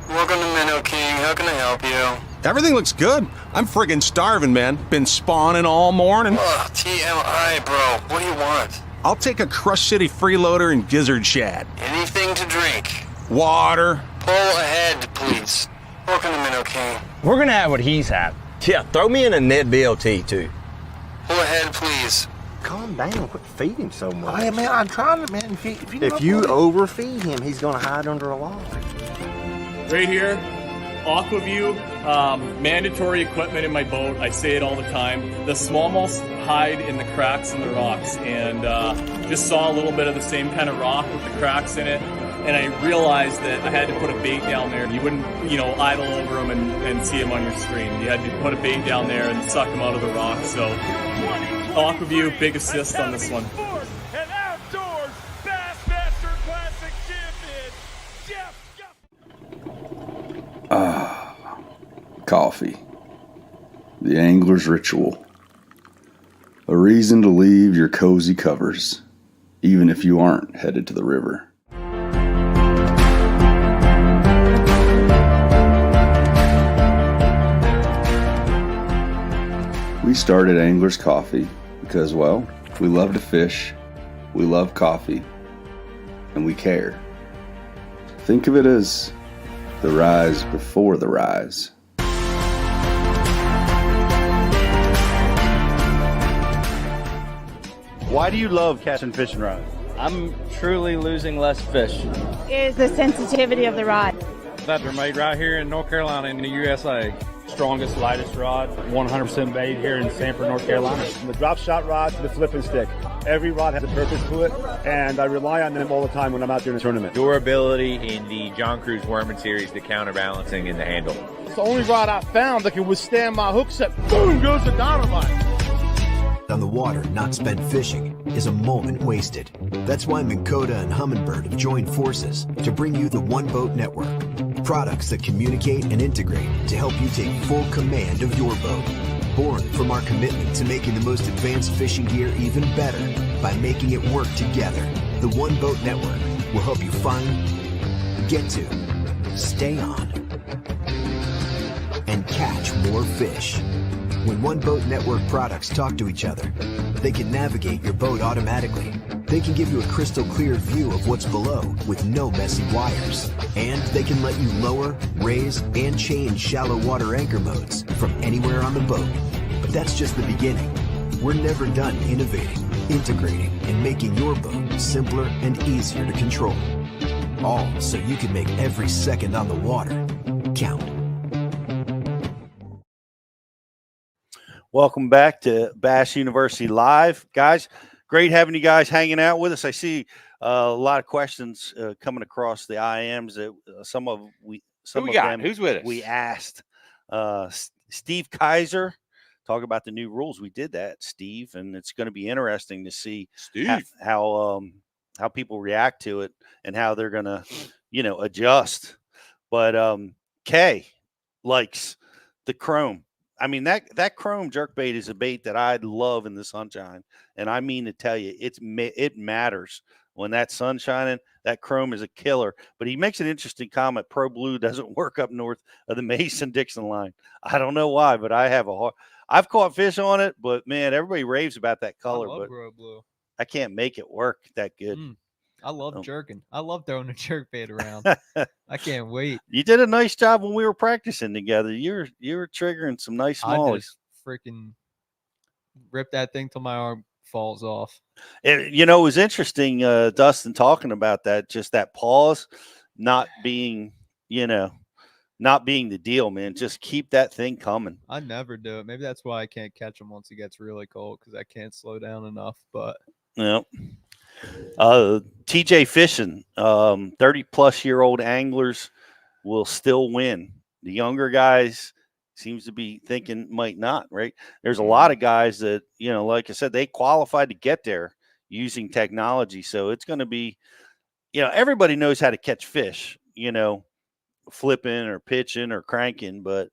Speaker 5: Welcome to Minnow King. How can I help you?
Speaker 6: Everything looks good. I'm friggin' starving, man. Been spawning all morning.
Speaker 5: Ugh, TMI, bro. What do you want?
Speaker 6: I'll take a Crush City freeloader and gizzard shad.
Speaker 5: Anything to drink.
Speaker 6: Water.
Speaker 5: Pull ahead, please. Welcome to Minnow King.
Speaker 7: We're gonna have what he's had.
Speaker 8: Yeah, throw me in a net BLT too.
Speaker 5: Pull ahead, please.
Speaker 8: Calm down. Quit feeding him so much.
Speaker 9: Hey, man, I'm trying to, man.
Speaker 8: If you overfeed him, he's gonna hide under a log.
Speaker 10: Right here, AquaView, mandatory equipment in my boat. I say it all the time. The smallmouths hide in the cracks in the rocks, and just saw a little bit of the same kind of rock with the cracks in it. And I realized that I had to put a bait down there. You wouldn't, idle over them and see them on your screen. You had to put a bait down there and suck them out of the rock. So, AquaView, big assist on this one.
Speaker 11: And outdoors Bassmaster Classic champion, Jeff.
Speaker 12: Coffee. The angler's ritual. A reason to leave your cozy covers, even if you aren't headed to the river. We started Angler's Coffee because, well, we love to fish, we love coffee, and we care. Think of it as the rise before the rise.
Speaker 2: Why do you love casting fishing rods?
Speaker 7: I'm truly losing less fish.
Speaker 13: Is the sensitivity of the rod.
Speaker 7: That they're made right here in North Carolina in the USA. Strongest, lightest rod, 100% made here in Sanford, North Carolina.
Speaker 14: From the drop shot rod to the flipping stick. Every rod has a purpose to it, and I rely on them all the time when I'm out doing a tournament.
Speaker 1: Durability in the John Cruz Worming series, the counterbalancing in the handle.
Speaker 14: It's the only rod I found that can withstand my hook set. Boom goes the dynamite.
Speaker 15: On the water not spent fishing is a moment wasted. That's why Minn Kota and Humminbird have joined forces to bring you the One Boat Network. Products that communicate and integrate to help you take full command of your boat. Born from our commitment to making the most advanced fishing gear even better by making it work together. The One Boat Network will help you find, get to, stay on, and catch more fish. When One Boat Network products talk to each other, they can navigate your boat automatically. They can give you a crystal clear view of what's below with no messy wires. And they can let you lower, raise, and change shallow water anchor modes from anywhere on the boat. But that's just the beginning. We're never done innovating, integrating, and making your boat simpler and easier to control. All so you can make every second on the water count.
Speaker 2: Welcome back to Bass University Live, guys. Great having you guys hanging out with us. I see a lot of questions coming across the IMs that some of them
Speaker 1: who's with us?
Speaker 2: We asked Steve Kaiser talk about the new rules. We did that, Steve, and it's going to be interesting to see how people react to it and how they're going to adjust. But Kay likes the chrome. I mean, that chrome jerkbait is a bait that I love in the sunshine. And I mean to tell you, it matters. When that sun's shining, that chrome is a killer. But he makes an interesting comment. Pro Blue doesn't work up north of the Mason-Dixon line. I don't know why, but I've caught fish on it. But, man, everybody raves about that color.
Speaker 16: I love
Speaker 2: but
Speaker 16: Pro Blue.
Speaker 2: I can't make it work that good.
Speaker 16: I love jerking. I love throwing the jerkbait around. I can't wait.
Speaker 2: You did a nice job when we were practicing together. You were triggering some nice mollies.
Speaker 16: I just freaking rip that thing till my arm falls off.
Speaker 2: It was interesting, Dustin, talking about that, just that pause not being the deal, man. Just keep that thing coming.
Speaker 16: I never do it. Maybe that's why I can't catch them once it gets really cold, because I can't slow down enough. But
Speaker 2: yeah. TJ Fishing, 30-plus-year-old anglers will still win. The younger guys seems to be thinking might not, right? There's a lot of guys that, like I said, they qualified to get there using technology. So it's going to be, everybody knows how to catch fish, flipping or pitching or cranking, but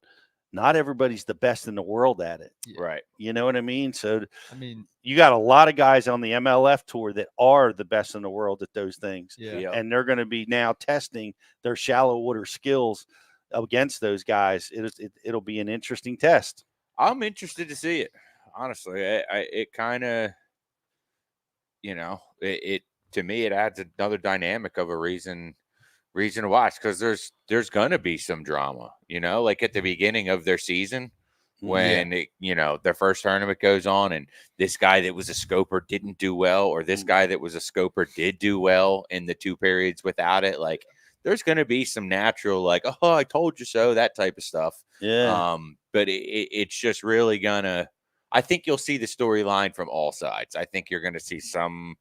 Speaker 2: not everybody's the best in the world at it.
Speaker 1: Right.
Speaker 2: You know what I mean? So,
Speaker 16: I mean,
Speaker 2: you got a lot of guys on the MLF tour that are the best in the world at those things.
Speaker 16: Yeah.
Speaker 2: And they're going to be now testing their shallow water skills against those guys. It'll be an interesting test.
Speaker 1: I'm interested to see it. Honestly, it kind of, you know, it to me, it adds another dynamic of a reason to watch, because there's going to be some drama, you know, like at the beginning of their season when it, you know, their first tournament goes on and this guy that was a scoper didn't do well, or this guy that was a scoper did do well in the 2 periods without it. Like, there's going to be some natural, like, oh, I told you so, that type of stuff.
Speaker 2: Yeah.
Speaker 1: But it's just really gonna, I think you'll see the storyline from all sides. I think you're going to see some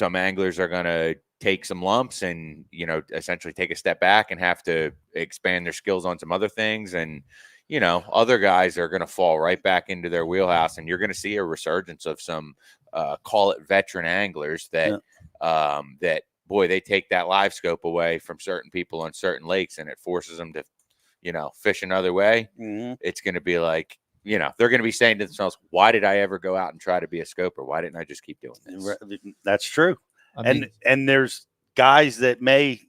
Speaker 1: anglers are going to take some lumps and, you know, essentially take a step back and have to expand their skills on some other things. And, you know, other guys are going to fall right back into their wheelhouse, and you're going to see a resurgence of some, call it veteran anglers that, that, boy, they take that LiveScope away from certain people on certain lakes and it forces them to, you know, fish another way. It's going to be like, you know, they're going to be saying to themselves, why did I ever go out and try to be a scoper? Why didn't I just keep doing this?
Speaker 2: That's true.
Speaker 16: I mean,
Speaker 2: and there's guys that may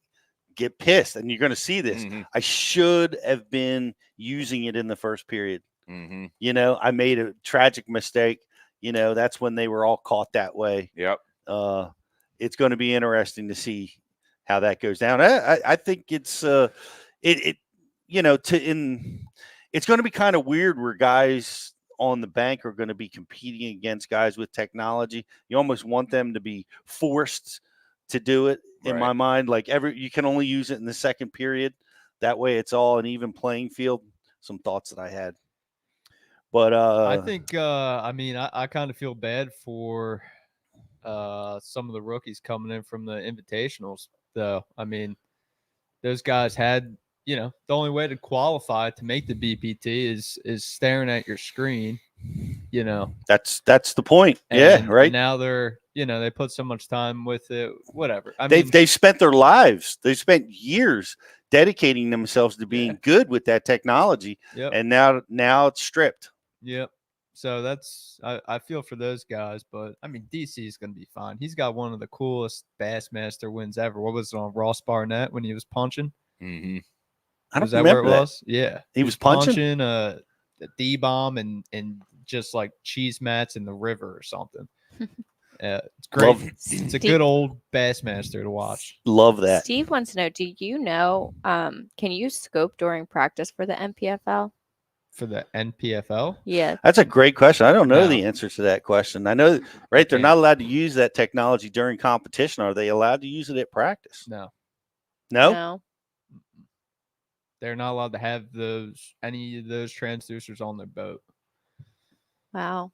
Speaker 2: get pissed, and you're going to see this. I should have been using it in the first period. You know, I made a tragic mistake. You know, that's when they were all caught that way.
Speaker 1: Yep.
Speaker 2: It's going to be interesting to see how that goes down. I think it's you know, it's going to be kind of weird where guys on the bank are going to be competing against guys with technology. You almost want them to be forced to do it, in my mind. Like, you can only use it in the second period. That way it's all an even playing field. Some thoughts that I had. But
Speaker 16: I think I mean, I kind of feel bad for some of the rookies coming in from the invitationals, though. I mean, those guys had, you know, the only way to qualify to make the BPT is staring at your screen. You know,
Speaker 2: that's the point.
Speaker 16: And
Speaker 2: right.
Speaker 16: Now they're, you know, they put so much time with it. Whatever. I
Speaker 2: They've
Speaker 16: mean,
Speaker 2: they've spent their lives. They've spent years dedicating themselves to being good with that technology. And now it's stripped.
Speaker 16: Yep. So that's, I feel for those guys, but I mean, DC is going to be fine. He's got one of the coolest Bassmaster wins ever. What was it, on Ross Barnett when he was punching?
Speaker 2: I don't
Speaker 16: Was that
Speaker 2: remember
Speaker 16: where it
Speaker 2: that.
Speaker 16: was? Yeah.
Speaker 2: He was punching?
Speaker 16: a D-bomb and just like cheese mats in the river or something. It's great. It's a good old Bassmaster to watch.
Speaker 2: Love that.
Speaker 3: Steve wants to know, do you know, can you scope during practice for the NPFL?
Speaker 16: For the NPFL?
Speaker 3: Yeah.
Speaker 2: That's a great question. I don't know the answer to that question. I know, right, they're not allowed to use that technology during competition. Are they allowed to use it at practice?
Speaker 16: No.
Speaker 3: No.
Speaker 16: They're not allowed to have any of those transducers on their boat.
Speaker 3: Wow.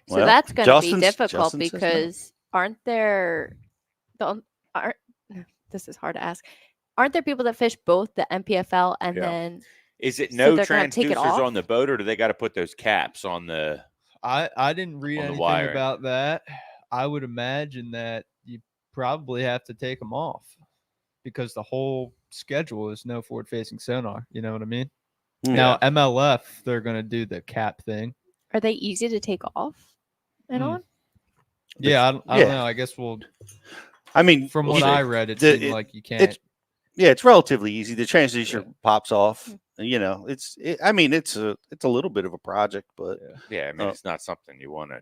Speaker 3: So
Speaker 2: Well,
Speaker 3: that's going to be
Speaker 2: Justin
Speaker 3: difficult
Speaker 2: says no.
Speaker 3: because this is hard to ask. Aren't there people that fish both the NPFL and then
Speaker 1: Is it
Speaker 3: so
Speaker 1: no
Speaker 3: they're gonna take it
Speaker 1: transducers
Speaker 3: off?
Speaker 1: on the boat, or do they got to put those caps on the?
Speaker 16: I didn't read
Speaker 1: on the
Speaker 16: anything
Speaker 1: wiring?
Speaker 16: about that. I would imagine that you probably have to take them off because the whole schedule is no forward-facing sonar. You know what I mean? Now MLF, they're going to do the cap thing.
Speaker 3: Are they easy to take off and on?
Speaker 16: Yeah, I don't know. I guess we'll.
Speaker 2: I mean,
Speaker 16: from what I read, it seemed like you can't.
Speaker 2: It's relatively easy. The transducer pops off. You know, I mean, it's a little bit of a project, but
Speaker 1: I mean, it's not something you want to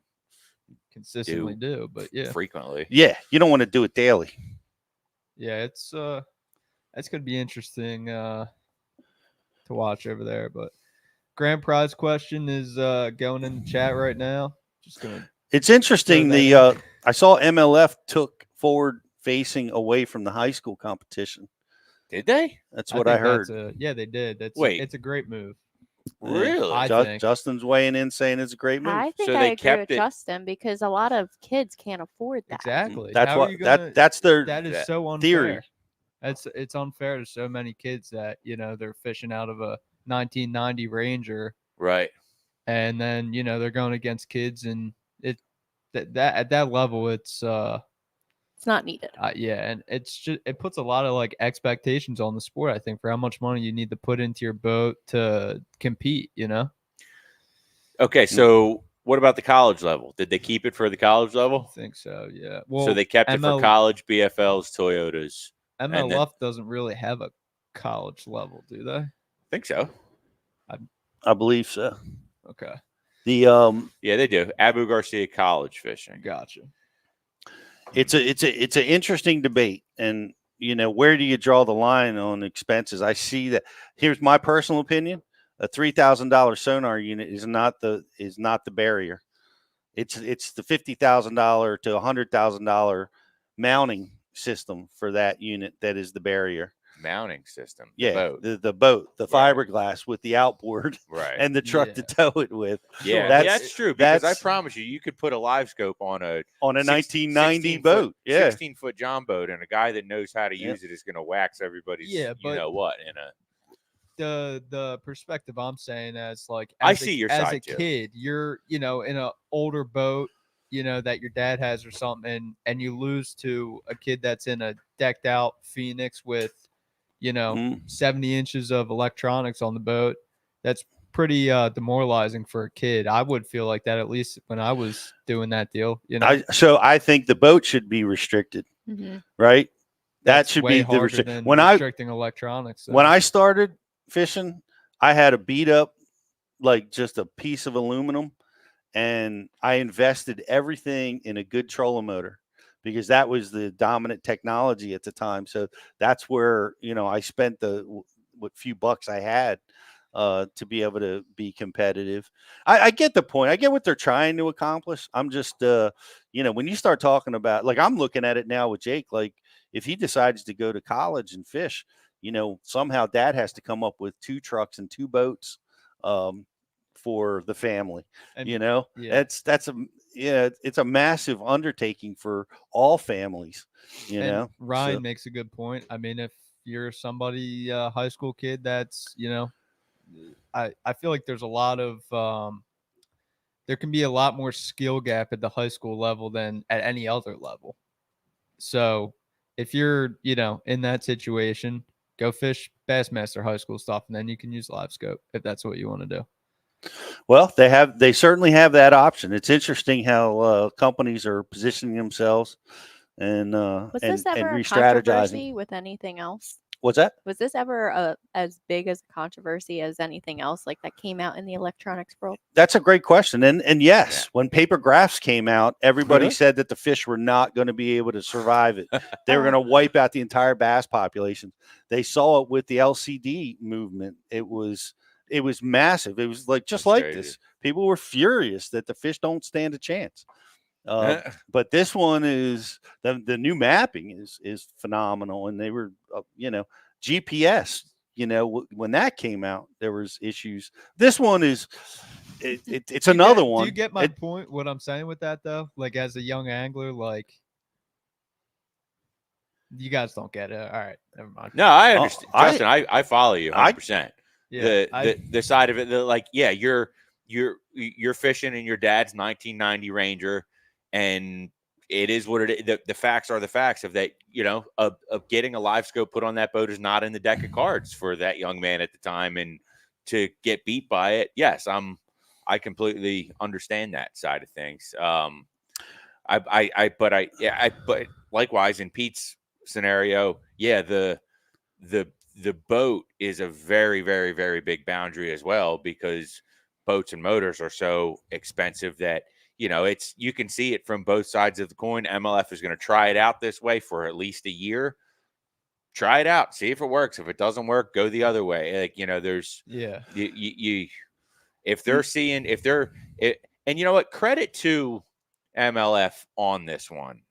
Speaker 16: consistently do, but
Speaker 1: frequently.
Speaker 2: Yeah, you don't want to do it daily.
Speaker 16: Yeah, it's going to be interesting to watch over there. But grand prize question is going in the chat right now. Just gonna.
Speaker 2: It's interesting. I saw MLF took forward facing away from the high school competition.
Speaker 1: Did they?
Speaker 2: That's what I heard.
Speaker 16: Yeah, they did. It's a great move.
Speaker 1: Really?
Speaker 16: I think.
Speaker 2: Justin's weighing in saying it's a great move.
Speaker 3: I think I agree with Justin because a lot of kids can't afford that.
Speaker 16: Exactly.
Speaker 2: That's
Speaker 16: How
Speaker 2: what
Speaker 16: are you gonna,
Speaker 2: that's their
Speaker 16: that is so unfair.
Speaker 2: theory.
Speaker 16: It's unfair to so many kids that, you know, they're fishing out of a 1990 Ranger.
Speaker 1: Right.
Speaker 16: And then, you know, they're going against kids, and at that level, it's
Speaker 3: It's not needed.
Speaker 16: Yeah, and it puts a lot of like expectations on the sport, I think, for how much money you need to put into your boat to compete, you know?
Speaker 1: Okay, so what about the college level? Did they keep it for the college level?
Speaker 16: I think so, yeah.
Speaker 1: So they kept it for college, BFLs, Toyotas.
Speaker 16: MLF doesn't really have a college level, do they? I
Speaker 1: think so.
Speaker 2: I believe so.
Speaker 16: Okay.
Speaker 2: The
Speaker 1: yeah, they do. Abu Garcia College Fishing.
Speaker 16: Gotcha.
Speaker 2: It's an interesting debate, and where do you draw the line on expenses? I see that. Here's my personal opinion: a $3,000 sonar unit is not the barrier. It's the $50,000 to $100,000 mounting system for that unit that is the barrier.
Speaker 1: Mounting system.
Speaker 2: Yeah, the boat, the fiberglass with the outboard,
Speaker 1: right,
Speaker 2: and the truck to tow it with.
Speaker 1: Yeah, that's true. Because I promise you could put a LiveScope on a
Speaker 2: 1990 boat,
Speaker 1: 16-foot John boat, and a guy that knows how to use it is going to wax everybody's.
Speaker 16: Yeah, but
Speaker 1: you know what in a.
Speaker 16: The perspective I'm saying as like
Speaker 1: I see your
Speaker 16: as
Speaker 1: side,
Speaker 16: a kid, you're in an older boat, that your dad has or something, and you lose to a kid that's in a decked out Phoenix with 70 inches of electronics on the boat. That's pretty demoralizing for a kid. I would feel like that, at least when I was doing that deal.
Speaker 2: So I think the boat should be restricted, right? That should be the
Speaker 16: restricting electronics. So.
Speaker 2: When I started fishing, I had a beat up, like just a piece of aluminum, and I invested everything in a good trolling motor because that was the dominant technology at the time. So that's where I spent what few bucks I had to be able to be competitive. I get the point. I get what they're trying to accomplish. I'm just when you start talking about, like, I'm looking at it now with Jake, like if he decides to go to college and fish, somehow dad has to come up with 2 trucks and 2 boats for the family.
Speaker 16: And,
Speaker 2: it's a massive undertaking for all families.
Speaker 16: Ryan makes a good point. I mean, if you're somebody high school kid that's I feel like there's a lot of there can be a lot more skill gap at the high school level than at any other level. So if you're in that situation, go fish Bassmaster high school stuff, and then you can use LiveScope if that's what you want to do.
Speaker 2: Well, they certainly have that option. It's interesting how companies are positioning themselves and
Speaker 3: was this ever a
Speaker 2: re-strategizing
Speaker 3: controversy with anything else?
Speaker 2: What's that?
Speaker 3: Was this ever as big as a controversy as anything else like that came out in the electronics world?
Speaker 2: That's a great question. And yes, when paper graphs came out, everybody said that the fish were not going to be able to survive it. They were going to wipe out the entire bass population. They saw it with the LCD movement. It was massive. It was like just like crazy. This. People were furious that the fish don't stand a chance. But this one is the new mapping is phenomenal, and they were GPS. When that came out, there was issues. This one is it's another one.
Speaker 16: Do you get my point? What I'm saying with that though, like as a young angler, like you guys don't get it. All right, never mind.
Speaker 1: No, I understand, Justin. I follow you 100%.
Speaker 16: Yeah,
Speaker 1: the side of it, you're fishing in your dad's 1990 Ranger, and it is what it is. The facts are the facts of that. Of getting a LiveScope put on that boat is not in the deck of cards for that young man at the time, and to get beat by it, yes, I completely understand that side of things. But likewise in Pete's scenario, the boat is a very, very, very big boundary as well, because boats and motors are so expensive that, you can see it from both sides of the coin. MLF is going to try it out this way for at least a year. Try it out. See if it works. If it doesn't work, go the other way. There's, if they're seeing, and you know what, credit to MLF on this one.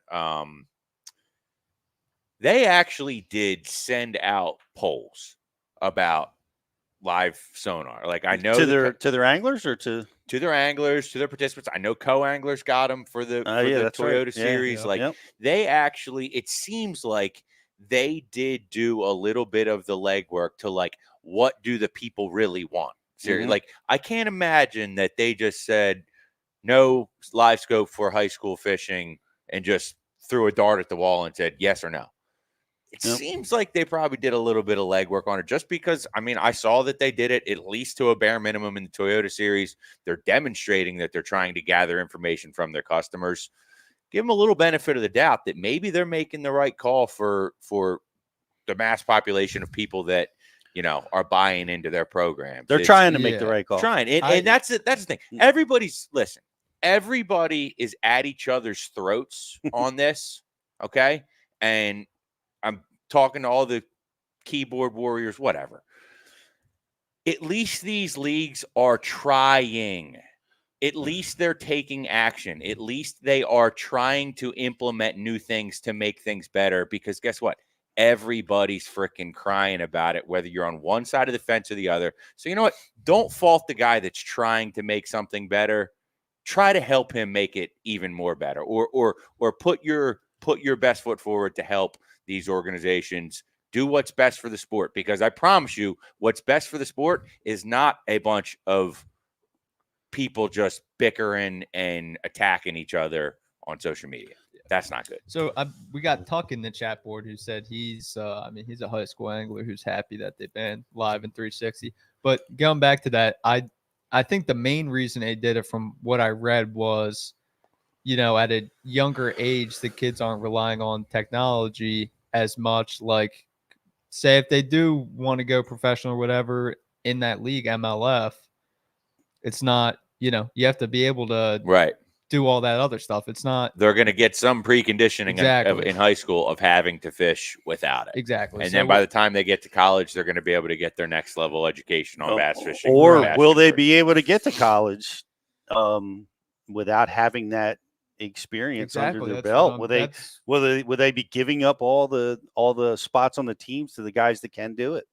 Speaker 1: They actually did send out polls about live sonar. Like, I know
Speaker 2: to their anglers or to
Speaker 1: their anglers, to their participants. I know co-anglers got them for the Toyota series. They actually, it seems like they did do a little bit of the legwork to like, what do the people really want? Seriously, like, I can't imagine that they just said no LiveScope for high school fishing and just threw a dart at the wall and said yes or no. It
Speaker 2: Yep.
Speaker 1: seems like they probably did a little bit of legwork on it, just because, I mean, I saw that they did it at least to a bare minimum in the Toyota series. They're demonstrating that they're trying to gather information from their customers. Give them a little benefit of the doubt that maybe they're making the right call for the mass population of people that, you know, are buying into their programs.
Speaker 2: They're trying to make the right call.
Speaker 1: Trying. And that's it. That's the thing. Everybody is at each other's throats on this. Okay. And I'm talking to all the keyboard warriors, whatever. At least these leagues are trying. At least they're taking action. At least they are trying to implement new things to make things better, because guess what? Everybody's freaking crying about it, whether you're on one side of the fence or the other. So you know what? Don't fault the guy that's trying to make something better. Try to help him make it even more better, or put your best foot forward to help these organizations do what's best for the sport. Because I promise you, what's best for the sport is not a bunch of people just bickering and attacking each other on social media. That's not good.
Speaker 16: So we got Tuck in the chat board who said he's a high school angler who's happy that they banned live in 360. But going back to that, I think the main reason they did it, from what I read, was, you know, at a younger age, the kids aren't relying on technology as much. Like, say if they do want to go professional or whatever in that league, MLF, it's not, you know, you have to be able to do all that other stuff. It's not.
Speaker 1: They're going to get some preconditioning in high school of having to fish without it.
Speaker 16: Exactly.
Speaker 1: And then by the time they get to college, they're going to be able to get their next level education on bass fishing.
Speaker 2: Or will they be able to get to college without having that experience under their belt? Will they be giving up all the spots on the teams to the guys that can do it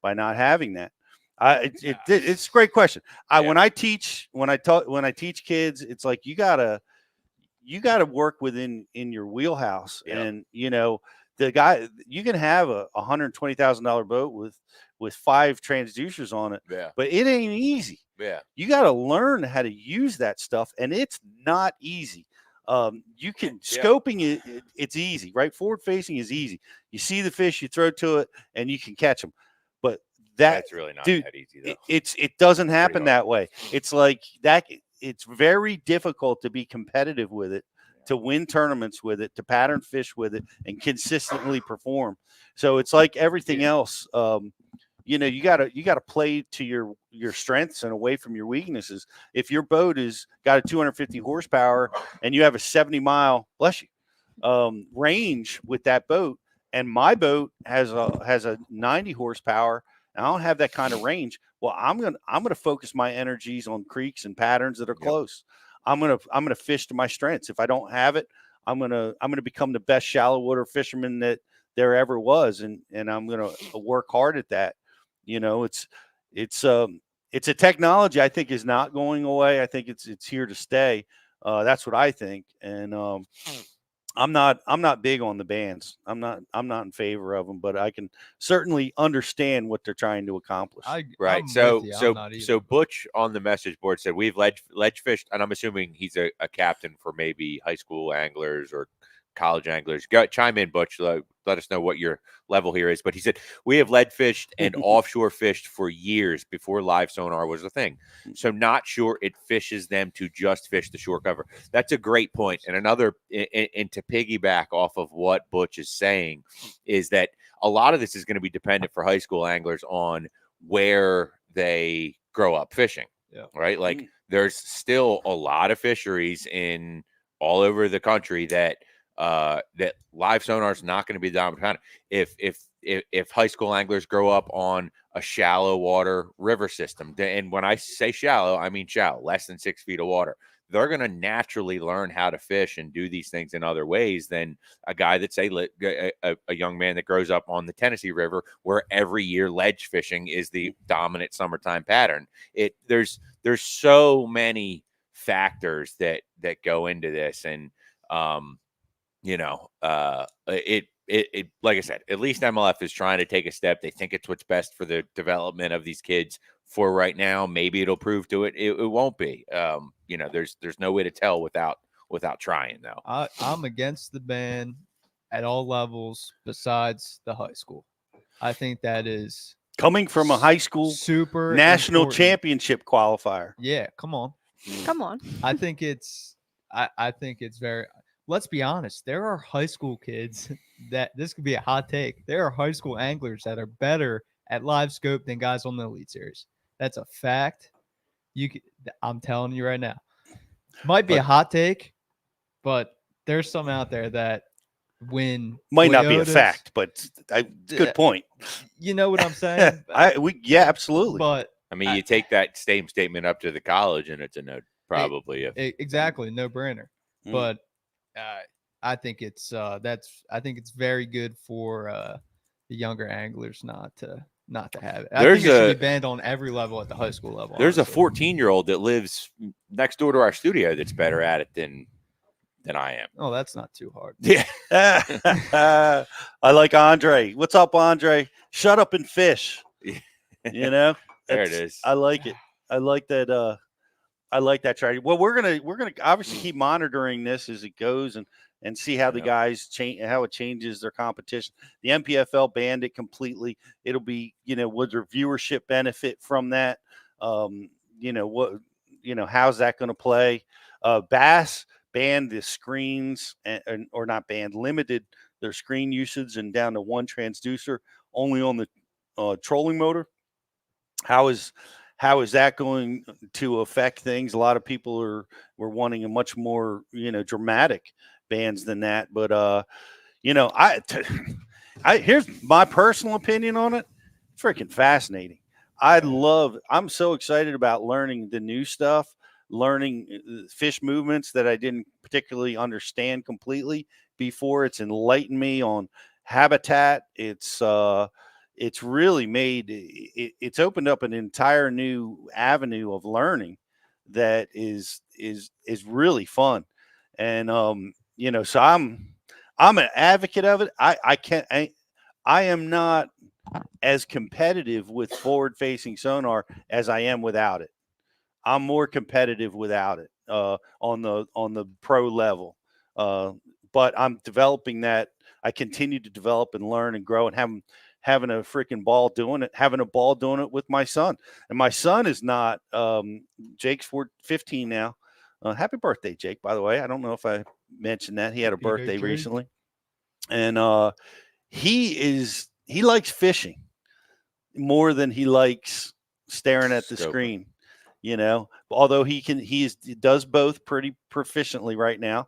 Speaker 2: by not having that? It's a great question. When I teach kids, it's like you gotta work within your wheelhouse. And you know, the guy, you can have a $120,000 boat with 5 transducers on it, but it ain't easy. You got to learn how to use that stuff, and it's not easy. You can scoping it, it's easy, right? Forward facing is easy. You see the fish, you throw to it, and you can catch them. But that's
Speaker 1: really not
Speaker 2: that
Speaker 1: easy, though.
Speaker 2: It doesn't happen that way. It's like that. It's very difficult to be competitive with it, to win tournaments with it, to pattern fish with it, and consistently perform. So it's like everything else. You know, you gotta play to your strengths and away from your weaknesses. If your boat is got a 250 horsepower and you have a 70-mile range with that boat, and my boat has a 90 horsepower, and I don't have that kind of range, well, I'm gonna focus my energies on creeks and patterns that are close. I'm gonna fish to my strengths. If I don't have it, I'm gonna become the best shallow water fisherman that there ever was, and I'm gonna work hard at that. You know, it's a technology I think is not going away. I think it's here to stay. That's what I think. And I'm not big on the bans. I'm not in favor of them, but I can certainly understand what they're trying to accomplish.
Speaker 1: So Butch on the message board said we've ledge fished, and I'm assuming he's a captain for maybe high school anglers or college anglers. Chime in, Butch. Let us know what your level here is. But he said we have lead fished and offshore fished for years before live sonar was a thing. So not sure it fishes them to just fish the shore cover. That's a great point. And another, and to piggyback off of what Butch is saying, is that a lot of this is going to be dependent for high school anglers on where they grow up fishing. Right? Like there's still a lot of fisheries in all over the country that live sonar is not going to be the dominant pattern. If high school anglers grow up on a shallow water river system, and when I say shallow, I mean shallow, less than 6 feet of water, they're going to naturally learn how to fish and do these things in other ways than a guy that's a young man that grows up on the Tennessee River, where every year ledge fishing is the dominant summertime pattern. There's so many factors that go into this, and you know, it like I said, at least MLF is trying to take a step. They think it's what's best for the development of these kids for right now. Maybe it'll prove to it. It won't be. You know, there's no way to tell without without trying though.
Speaker 16: I'm against the ban at all levels besides the high school. I think that is
Speaker 2: coming from a high school
Speaker 16: super
Speaker 2: national
Speaker 16: important.
Speaker 2: Championship qualifier.
Speaker 16: Yeah, come on.
Speaker 3: Come on.
Speaker 16: I think it's very, let's be honest, there are high school kids that, this could be a hot take, there are high school anglers that are better at LiveScope than guys on the Elite Series. That's a fact. I'm telling you right now. Might be a hot take, but there's some out there that
Speaker 2: might not be a fact, but good point.
Speaker 16: You know what I'm saying?
Speaker 2: Yeah, absolutely.
Speaker 16: But
Speaker 1: I mean, you take that same statement up to the college, and it's a no, probably.
Speaker 16: Exactly, no brainer. But I think it's very good for the younger anglers not to have it. I think it should be banned on every level at the high school level.
Speaker 1: There's
Speaker 16: honestly.
Speaker 1: a 14-year-old that lives next door to our studio that's better at it than I am.
Speaker 16: Oh, that's not too hard.
Speaker 1: Yeah.
Speaker 2: I like Andre. What's up, Andre? Shut up and fish. You know?
Speaker 1: There it is.
Speaker 2: I like it. I like that. I like that strategy. Well, we're gonna obviously keep monitoring this as it goes and see how the guys change, how it changes their competition. The MPFL banned it completely. It'll be, would their viewership benefit from that? How's that going to play? BASS banned the screens, or not banned, limited their screen usage and down to one transducer only on the trolling motor. How is that going to affect things? A lot of people were wanting a much more, dramatic bans than that. But, here's my personal opinion on it. Freaking fascinating. I'm so excited about learning the new stuff, learning fish movements that I didn't particularly understand completely before. It's enlightened me on habitat. It's really it's opened up an entire new avenue of learning that is really fun. And, so I'm an advocate of it. I am not as competitive with forward facing sonar as I am without it. I'm more competitive without it, on the pro level. But I'm developing that. I continue to develop and learn and grow and having a freaking ball doing it with my son. And my son is not, Jake's 15 now. Happy birthday, Jake, by the way. I don't know if I mentioned that. He had a birthday recently. And he likes fishing more than he likes staring at the screen, although he does both pretty proficiently right now.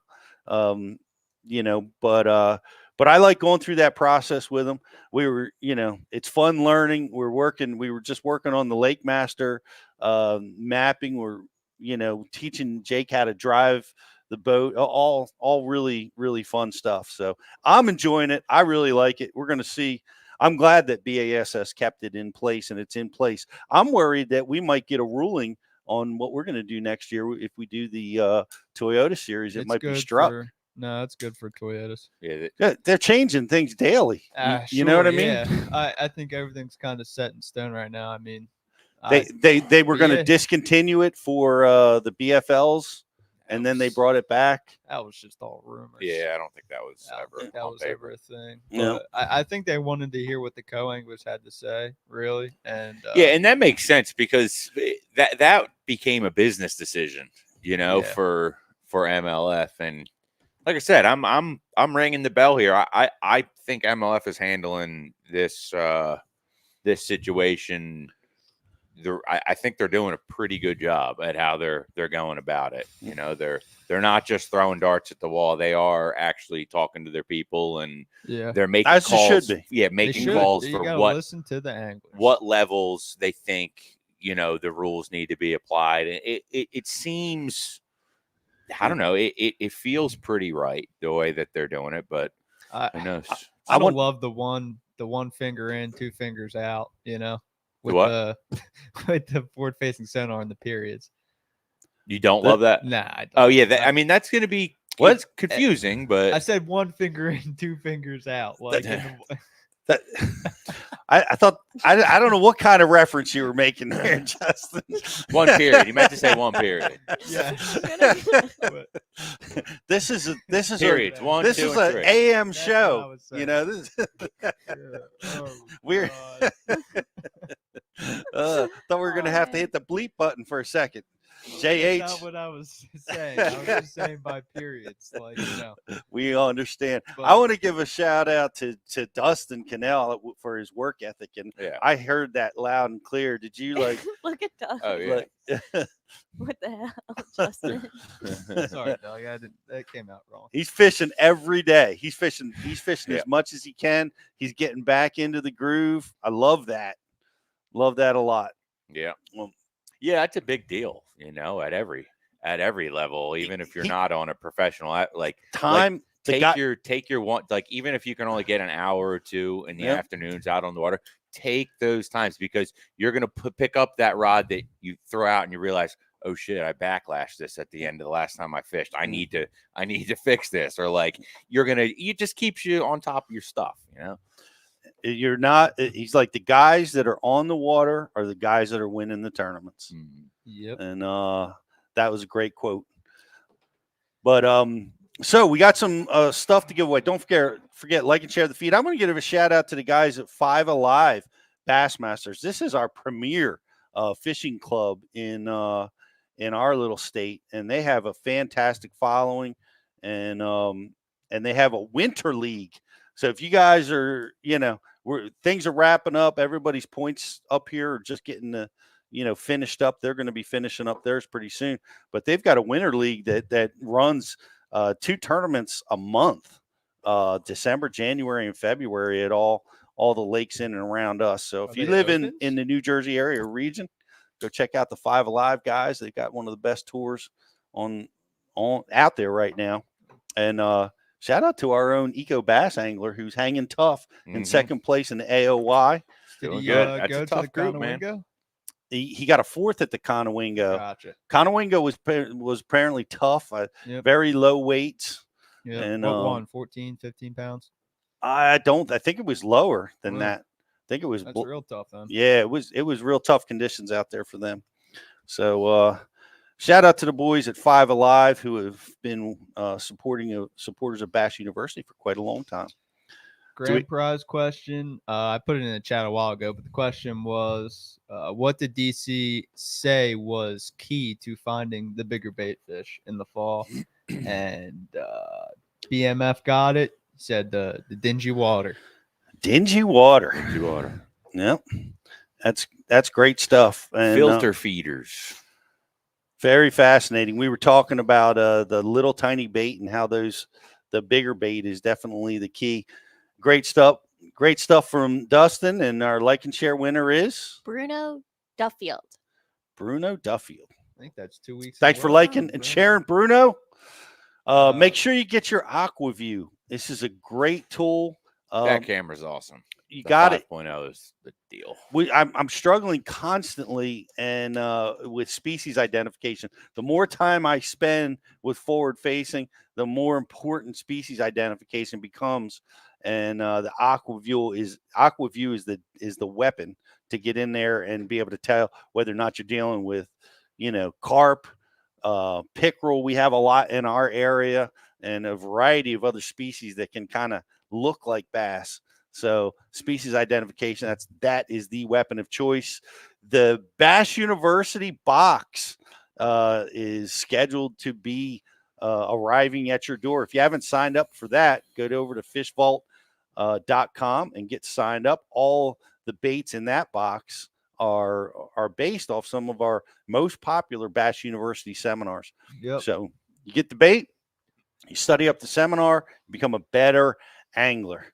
Speaker 2: But I like going through that process with him. We were, it's fun learning. We were just working on the Lake Master mapping. We're, teaching Jake how to drive the boat, all really, really fun stuff. So I'm enjoying it. I really like it. We're going to see. I'm glad that BASS kept it in place, and it's in place. I'm worried that we might get a ruling on what we're going to do next year. If we do the Toyota series, it might be struck.
Speaker 16: No, that's good for Toyotas.
Speaker 2: Yeah, they're changing things daily. You know what I mean?
Speaker 16: Yeah. I think everything's kind of set in stone right now. I mean,
Speaker 2: they were going to discontinue it for the BFLs, and then they brought it back.
Speaker 16: That was just all rumors.
Speaker 1: Yeah, I don't think that was
Speaker 16: ever a thing. Yeah, I think they wanted to hear what the co-anglers had to say, really, and
Speaker 1: and that makes sense because that became a business decision, for MLF. And like I said, I'm ringing the bell here. I think MLF is handling this situation. I think they're doing a pretty good job at how they're going about it. They're not just throwing darts at the wall. They are actually talking to their people, and they're making
Speaker 2: as
Speaker 1: calls.
Speaker 2: It should be.
Speaker 1: Yeah, making calls
Speaker 16: you
Speaker 1: for
Speaker 16: listen to the anglers.
Speaker 1: What levels they think the rules need to be applied. And it seems, I don't know, it feels pretty right the way that they're doing it, but who knows?
Speaker 16: I don't love the one finger in, two fingers out. With the forward facing sonar and the periods.
Speaker 1: You don't love that?
Speaker 16: Nah. I don't.
Speaker 1: Oh yeah, that's going to be confusing. But
Speaker 16: I said one finger in, two fingers out. Like
Speaker 2: I thought I don't know what kind of reference you were making there, Justin.
Speaker 1: One period. You meant to say one period.
Speaker 16: Yeah.
Speaker 2: This is
Speaker 1: Periods. One,
Speaker 2: this
Speaker 1: two,
Speaker 2: is
Speaker 1: and
Speaker 2: an
Speaker 1: three.
Speaker 2: AM
Speaker 16: That's
Speaker 2: show.
Speaker 16: what I was saying.
Speaker 2: You know, this
Speaker 16: Oh,
Speaker 2: we're
Speaker 16: God.
Speaker 2: thought we were gonna have to hit the bleep button for a second. JH.
Speaker 16: That's not what I was saying. I was just saying by periods. Like, you know.
Speaker 2: We understand.
Speaker 16: But-
Speaker 2: I want to give a shout out to Dustin Connell for his work ethic, and
Speaker 1: Yeah.
Speaker 2: I heard that loud and clear. Did you like?
Speaker 3: Look at Doug.
Speaker 1: Oh yeah.
Speaker 3: What the hell, Justin?
Speaker 16: Sorry, Doug. That came out wrong.
Speaker 2: He's fishing every day. He's fishing
Speaker 1: Yeah.
Speaker 2: as much as he can. He's getting back into the groove. I love that. Love that a lot.
Speaker 1: Yeah.
Speaker 2: Well,
Speaker 1: Yeah, that's a big deal, you know, at every level, even if you're not on a professional like
Speaker 2: time.
Speaker 1: Take your one, like, even if you can only get an hour or two in the afternoons out on the water, take those times, because you're going to pick up that rod that you throw out and you realize, oh shit, I backlashed this at the end of the last time I fished. I need to fix this. Or like, it just keeps you on top of your stuff, you know?
Speaker 2: You're not. He's like, the guys that are on the water are the guys that are winning the tournaments.
Speaker 16: Yep.
Speaker 2: And that was a great quote. But so we got some stuff to give away. Don't forget, like and share the feed. I'm going to give a shout out to the guys at 5 Alive Bassmasters. This is our premier fishing club in our little state, and they have a fantastic following, and they have a winter league. So if you guys are, you know, things are wrapping up, everybody's points up here are just getting finished up. They're going to be finishing up theirs pretty soon. But they've got a winter league that runs 2 tournaments a month, December, January, and February at all the lakes in and around us. So if you live in the New Jersey area or region, go check out the 5 Alive guys. They've got one of the best tours on out there right now. And shout out to our own Eco Bass angler who's hanging tough in second place in the AOY.
Speaker 1: Doing good. That's
Speaker 16: go
Speaker 1: a
Speaker 16: to the
Speaker 1: tough group, man.
Speaker 16: Conowingo?
Speaker 2: He got a 4th at the Conowingo.
Speaker 16: Gotcha.
Speaker 2: Conowingo was apparently tough. Very low weights.
Speaker 16: Yeah.
Speaker 2: And
Speaker 16: What one? 14, 15 pounds?
Speaker 2: I think it was lower than that. I think it was.
Speaker 16: That's real tough, then.
Speaker 2: Yeah, it was real tough conditions out there for them. So shout out to the boys at 5 Alive who have been supporters of Bass University for quite a long time.
Speaker 16: Grand prize question. I put it in the chat a while ago, but the question was, what did DC say was key to finding the bigger bait fish in the fall? And BMF got it. He said the dingy water.
Speaker 2: Dingy water.
Speaker 1: Dingy water.
Speaker 2: Yep. That's great stuff. And,
Speaker 1: filter feeders.
Speaker 2: Very fascinating. We were talking about the little tiny bait and how the bigger bait is definitely the key. Great stuff. Great stuff from Dustin, and our like and share winner is
Speaker 3: Bruno Duffield.
Speaker 2: Bruno Duffield.
Speaker 16: I think that's 2 weeks.
Speaker 2: Thanks for liking and sharing, Bruno. Make sure you get your AquaView. This is a great tool.
Speaker 1: That camera's awesome.
Speaker 2: You got it.
Speaker 1: 5.0 is the deal.
Speaker 2: I'm struggling constantly and with species identification. The more time I spend with forward facing, the more important species identification becomes. And the AquaView is the weapon to get in there and be able to tell whether or not you're dealing with, carp, pickerel. We have a lot in our area, and a variety of other species that can kind of look like bass. So species identification, that is the weapon of choice. The Bass University box is scheduled to be arriving at your door. If you haven't signed up for that, go over to fishvault.com and get signed up. All the baits in that box are based off some of our most popular Bass University seminars.
Speaker 16: Yep.
Speaker 2: So you get the bait, you study up the seminar, you become a better angler.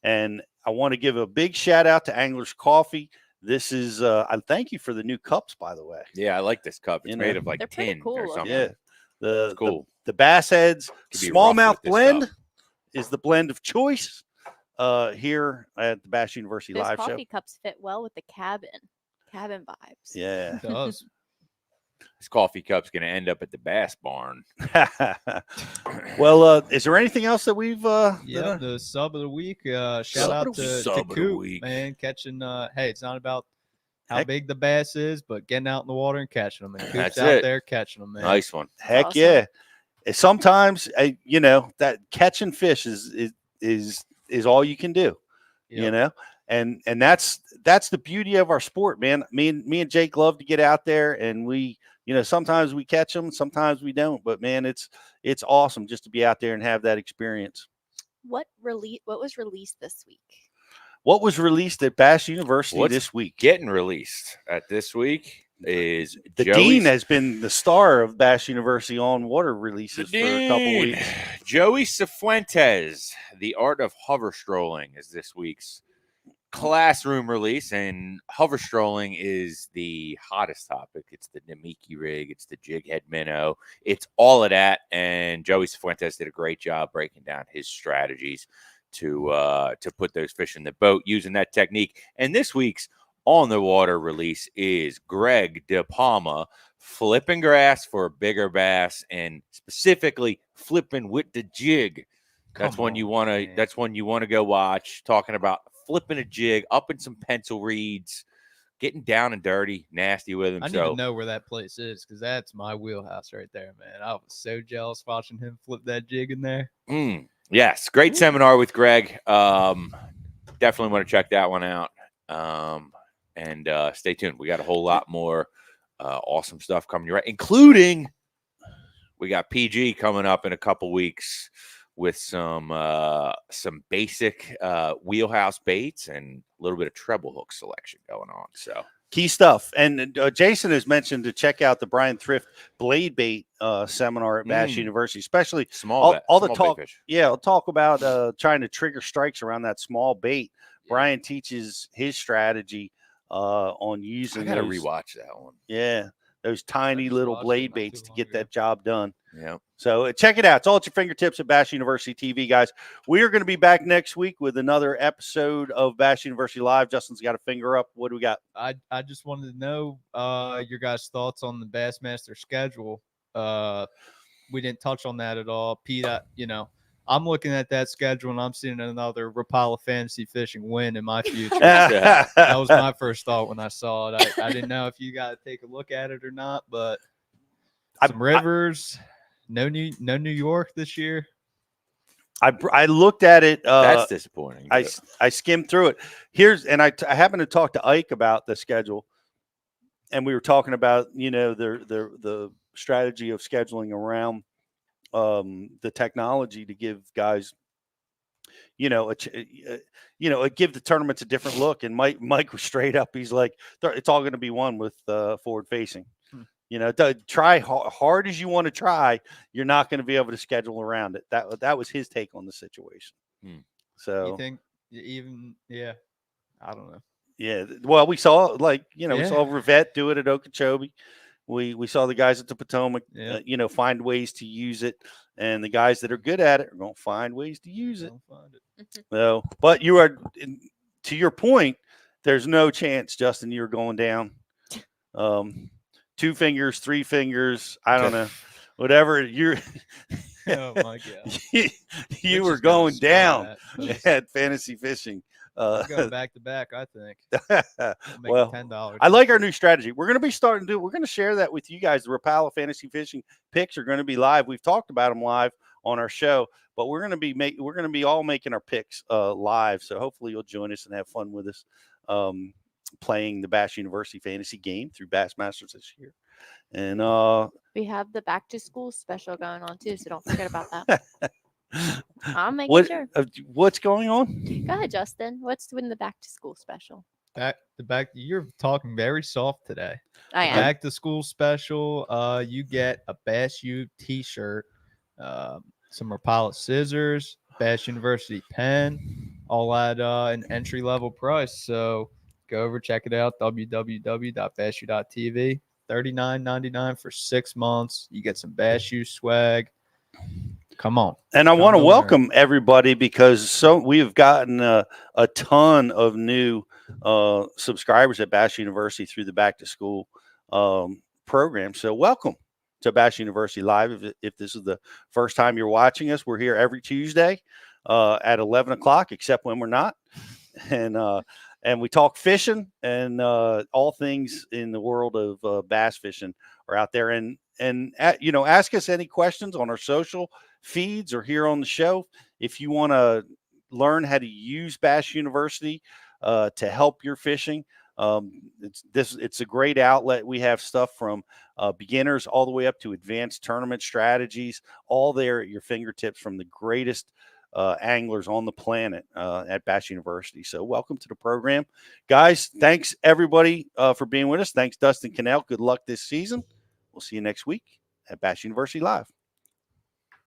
Speaker 2: And I want to give a big shout out to Anglers Coffee. This is I thank you for the new cups, by the way.
Speaker 1: Yeah, I like this cup. It's made of like
Speaker 3: They're pretty
Speaker 1: tin
Speaker 3: cool
Speaker 1: or
Speaker 3: looking.
Speaker 1: something.
Speaker 2: Yeah.
Speaker 1: Cool.
Speaker 2: The Bass Heads
Speaker 1: Could be rough
Speaker 2: smallmouth
Speaker 1: with this
Speaker 2: blend
Speaker 1: stuff.
Speaker 2: is the blend of choice here at the Bass University
Speaker 3: Those
Speaker 2: Live
Speaker 3: coffee
Speaker 2: Show.
Speaker 3: cups fit well with the cabin vibes.
Speaker 2: Yeah.
Speaker 16: It does.
Speaker 1: This coffee cup's going to end up at the Bass Barn.
Speaker 2: Well, is there anything else that we've
Speaker 16: the sub of the week? Shout out to Coop, man, catching. Hey, it's not about how big the bass is, but getting out in the water and catching them. And Coop's out there catching them, man.
Speaker 1: Nice one.
Speaker 2: Heck
Speaker 3: awesome.
Speaker 2: yeah. Sometimes that catching fish is all you can do.
Speaker 16: Yep.
Speaker 2: And that's the beauty of our sport, man. Me and Jake love to get out there, and we sometimes we catch them, sometimes we don't, but man, it's awesome just to be out there and have that experience.
Speaker 3: What was released this week?
Speaker 2: What was released at Bass University this week?
Speaker 1: Getting released at this week is
Speaker 2: the Dean has been the star of Bass University on water releases for a couple weeks.
Speaker 1: Joey Cifuentes, The Art of Hover Strolling, is this week's classroom release, and hover strolling is the hottest topic. It's the Namiki rig, it's the jig head minnow, it's all of that. And Joey Cifuentes did a great job breaking down his strategies to put those fish in the boat using that technique. And this week's on the water release is Greg De Palma, flipping grass for a bigger bass, and specifically flipping with the jig. That's one you want to go watch, talking about flipping a jig, up in some pencil reeds, getting down and dirty, nasty with him.
Speaker 16: I need to know where that place is, because that's my wheelhouse right there, man. I was so jealous watching him flip that jig in there.
Speaker 1: Yes, great seminar with Greg. Definitely want to check that one out. And stay tuned. We got a whole lot more awesome stuff coming your way, including we got PG coming up in a couple weeks with some basic wheelhouse baits and a little bit of treble hook selection going on. So
Speaker 2: key stuff. And Jason has mentioned to check out the Brian Thrift blade bait seminar at Bass University, especially
Speaker 1: small
Speaker 2: the talk. I'll talk about trying to trigger strikes around that small bait. Yeah. Brian teaches his strategy on using.
Speaker 1: I gotta rewatch that one.
Speaker 2: Yeah, those tiny little blade baits to get that job done.
Speaker 1: Yeah.
Speaker 2: So check it out. It's all at your fingertips at Bass University TV, guys. We are going to be back next week with another episode of Bass University Live. Justin's got a finger up. What do we got?
Speaker 16: I just wanted to know your guys' thoughts on the Bassmaster schedule. We didn't touch on that at all. Pete, I'm looking at that schedule and I'm seeing another Rapala fantasy fishing win in my future. That was my first thought when I saw it. I didn't know if you got to take a look at it or not, but some rivers. No New York this year.
Speaker 2: I looked at it.
Speaker 1: That's disappointing.
Speaker 2: I skimmed through it. I happened to talk to Ike about the schedule, and we were talking about the strategy of scheduling around the technology to give guys, give the tournaments a different look. And Mike was straight up. He's like, it's all going to be one with forward facing. Try hard as you want to try, you're not going to be able to schedule around it. That was his take on the situation. So
Speaker 16: you think I don't know.
Speaker 2: Yeah. Well, we saw we saw Rivette do it at Okeechobee. We saw the guys at the Potomac, find ways to use it, and the guys that are good at it are going to find ways to use it. So, but you are, to your point, there's no chance, Justin, you're going down. 2 fingers, 3 fingers, I don't know, whatever you're.
Speaker 16: Oh my God!
Speaker 2: you were going down at fantasy fishing.
Speaker 16: Go back to back, I think.
Speaker 2: Well,
Speaker 16: $10.
Speaker 2: I like our new strategy. We're going to be we're going to share that with you guys. The Rapala fantasy fishing picks are going to be live. We've talked about them live on our show, but we're going to be all making our picks live. So hopefully you'll join us and have fun with us. Playing the Bass University fantasy game through Bassmasters this year. And
Speaker 3: we have the back to school special going on too, so don't forget about that. I'm making sure.
Speaker 2: What's going on?
Speaker 3: Go ahead, Justin. What's in the back to school special?
Speaker 16: You're talking very soft today.
Speaker 3: I am.
Speaker 16: Back to school special. You get a Bass U t-shirt, some Rapala scissors, Bass University pen, all at an entry-level price. So go over, check it out, www.bassu.tv. $39.99 for 6 months. You get some Bass U swag. Come on.
Speaker 2: And I want to welcome everybody, because we have gotten a ton of new subscribers at Bass University through the back to school program. So welcome to Bass University Live. If this is the first time you're watching us, we're here every Tuesday at 11 o'clock, except when we're not. And we talk fishing and all things in the world of bass fishing are out there. And ask us any questions on our social feeds or here on the show. If you want to learn how to use Bass University to help your fishing, it's a great outlet. We have stuff from beginners all the way up to advanced tournament strategies, all there at your fingertips from the greatest anglers on the planet at Bass University. So welcome to the program, guys. Thanks everybody for being with us. Thanks Dustin Connell. Good luck this season. We'll see you next week at Bass University Live.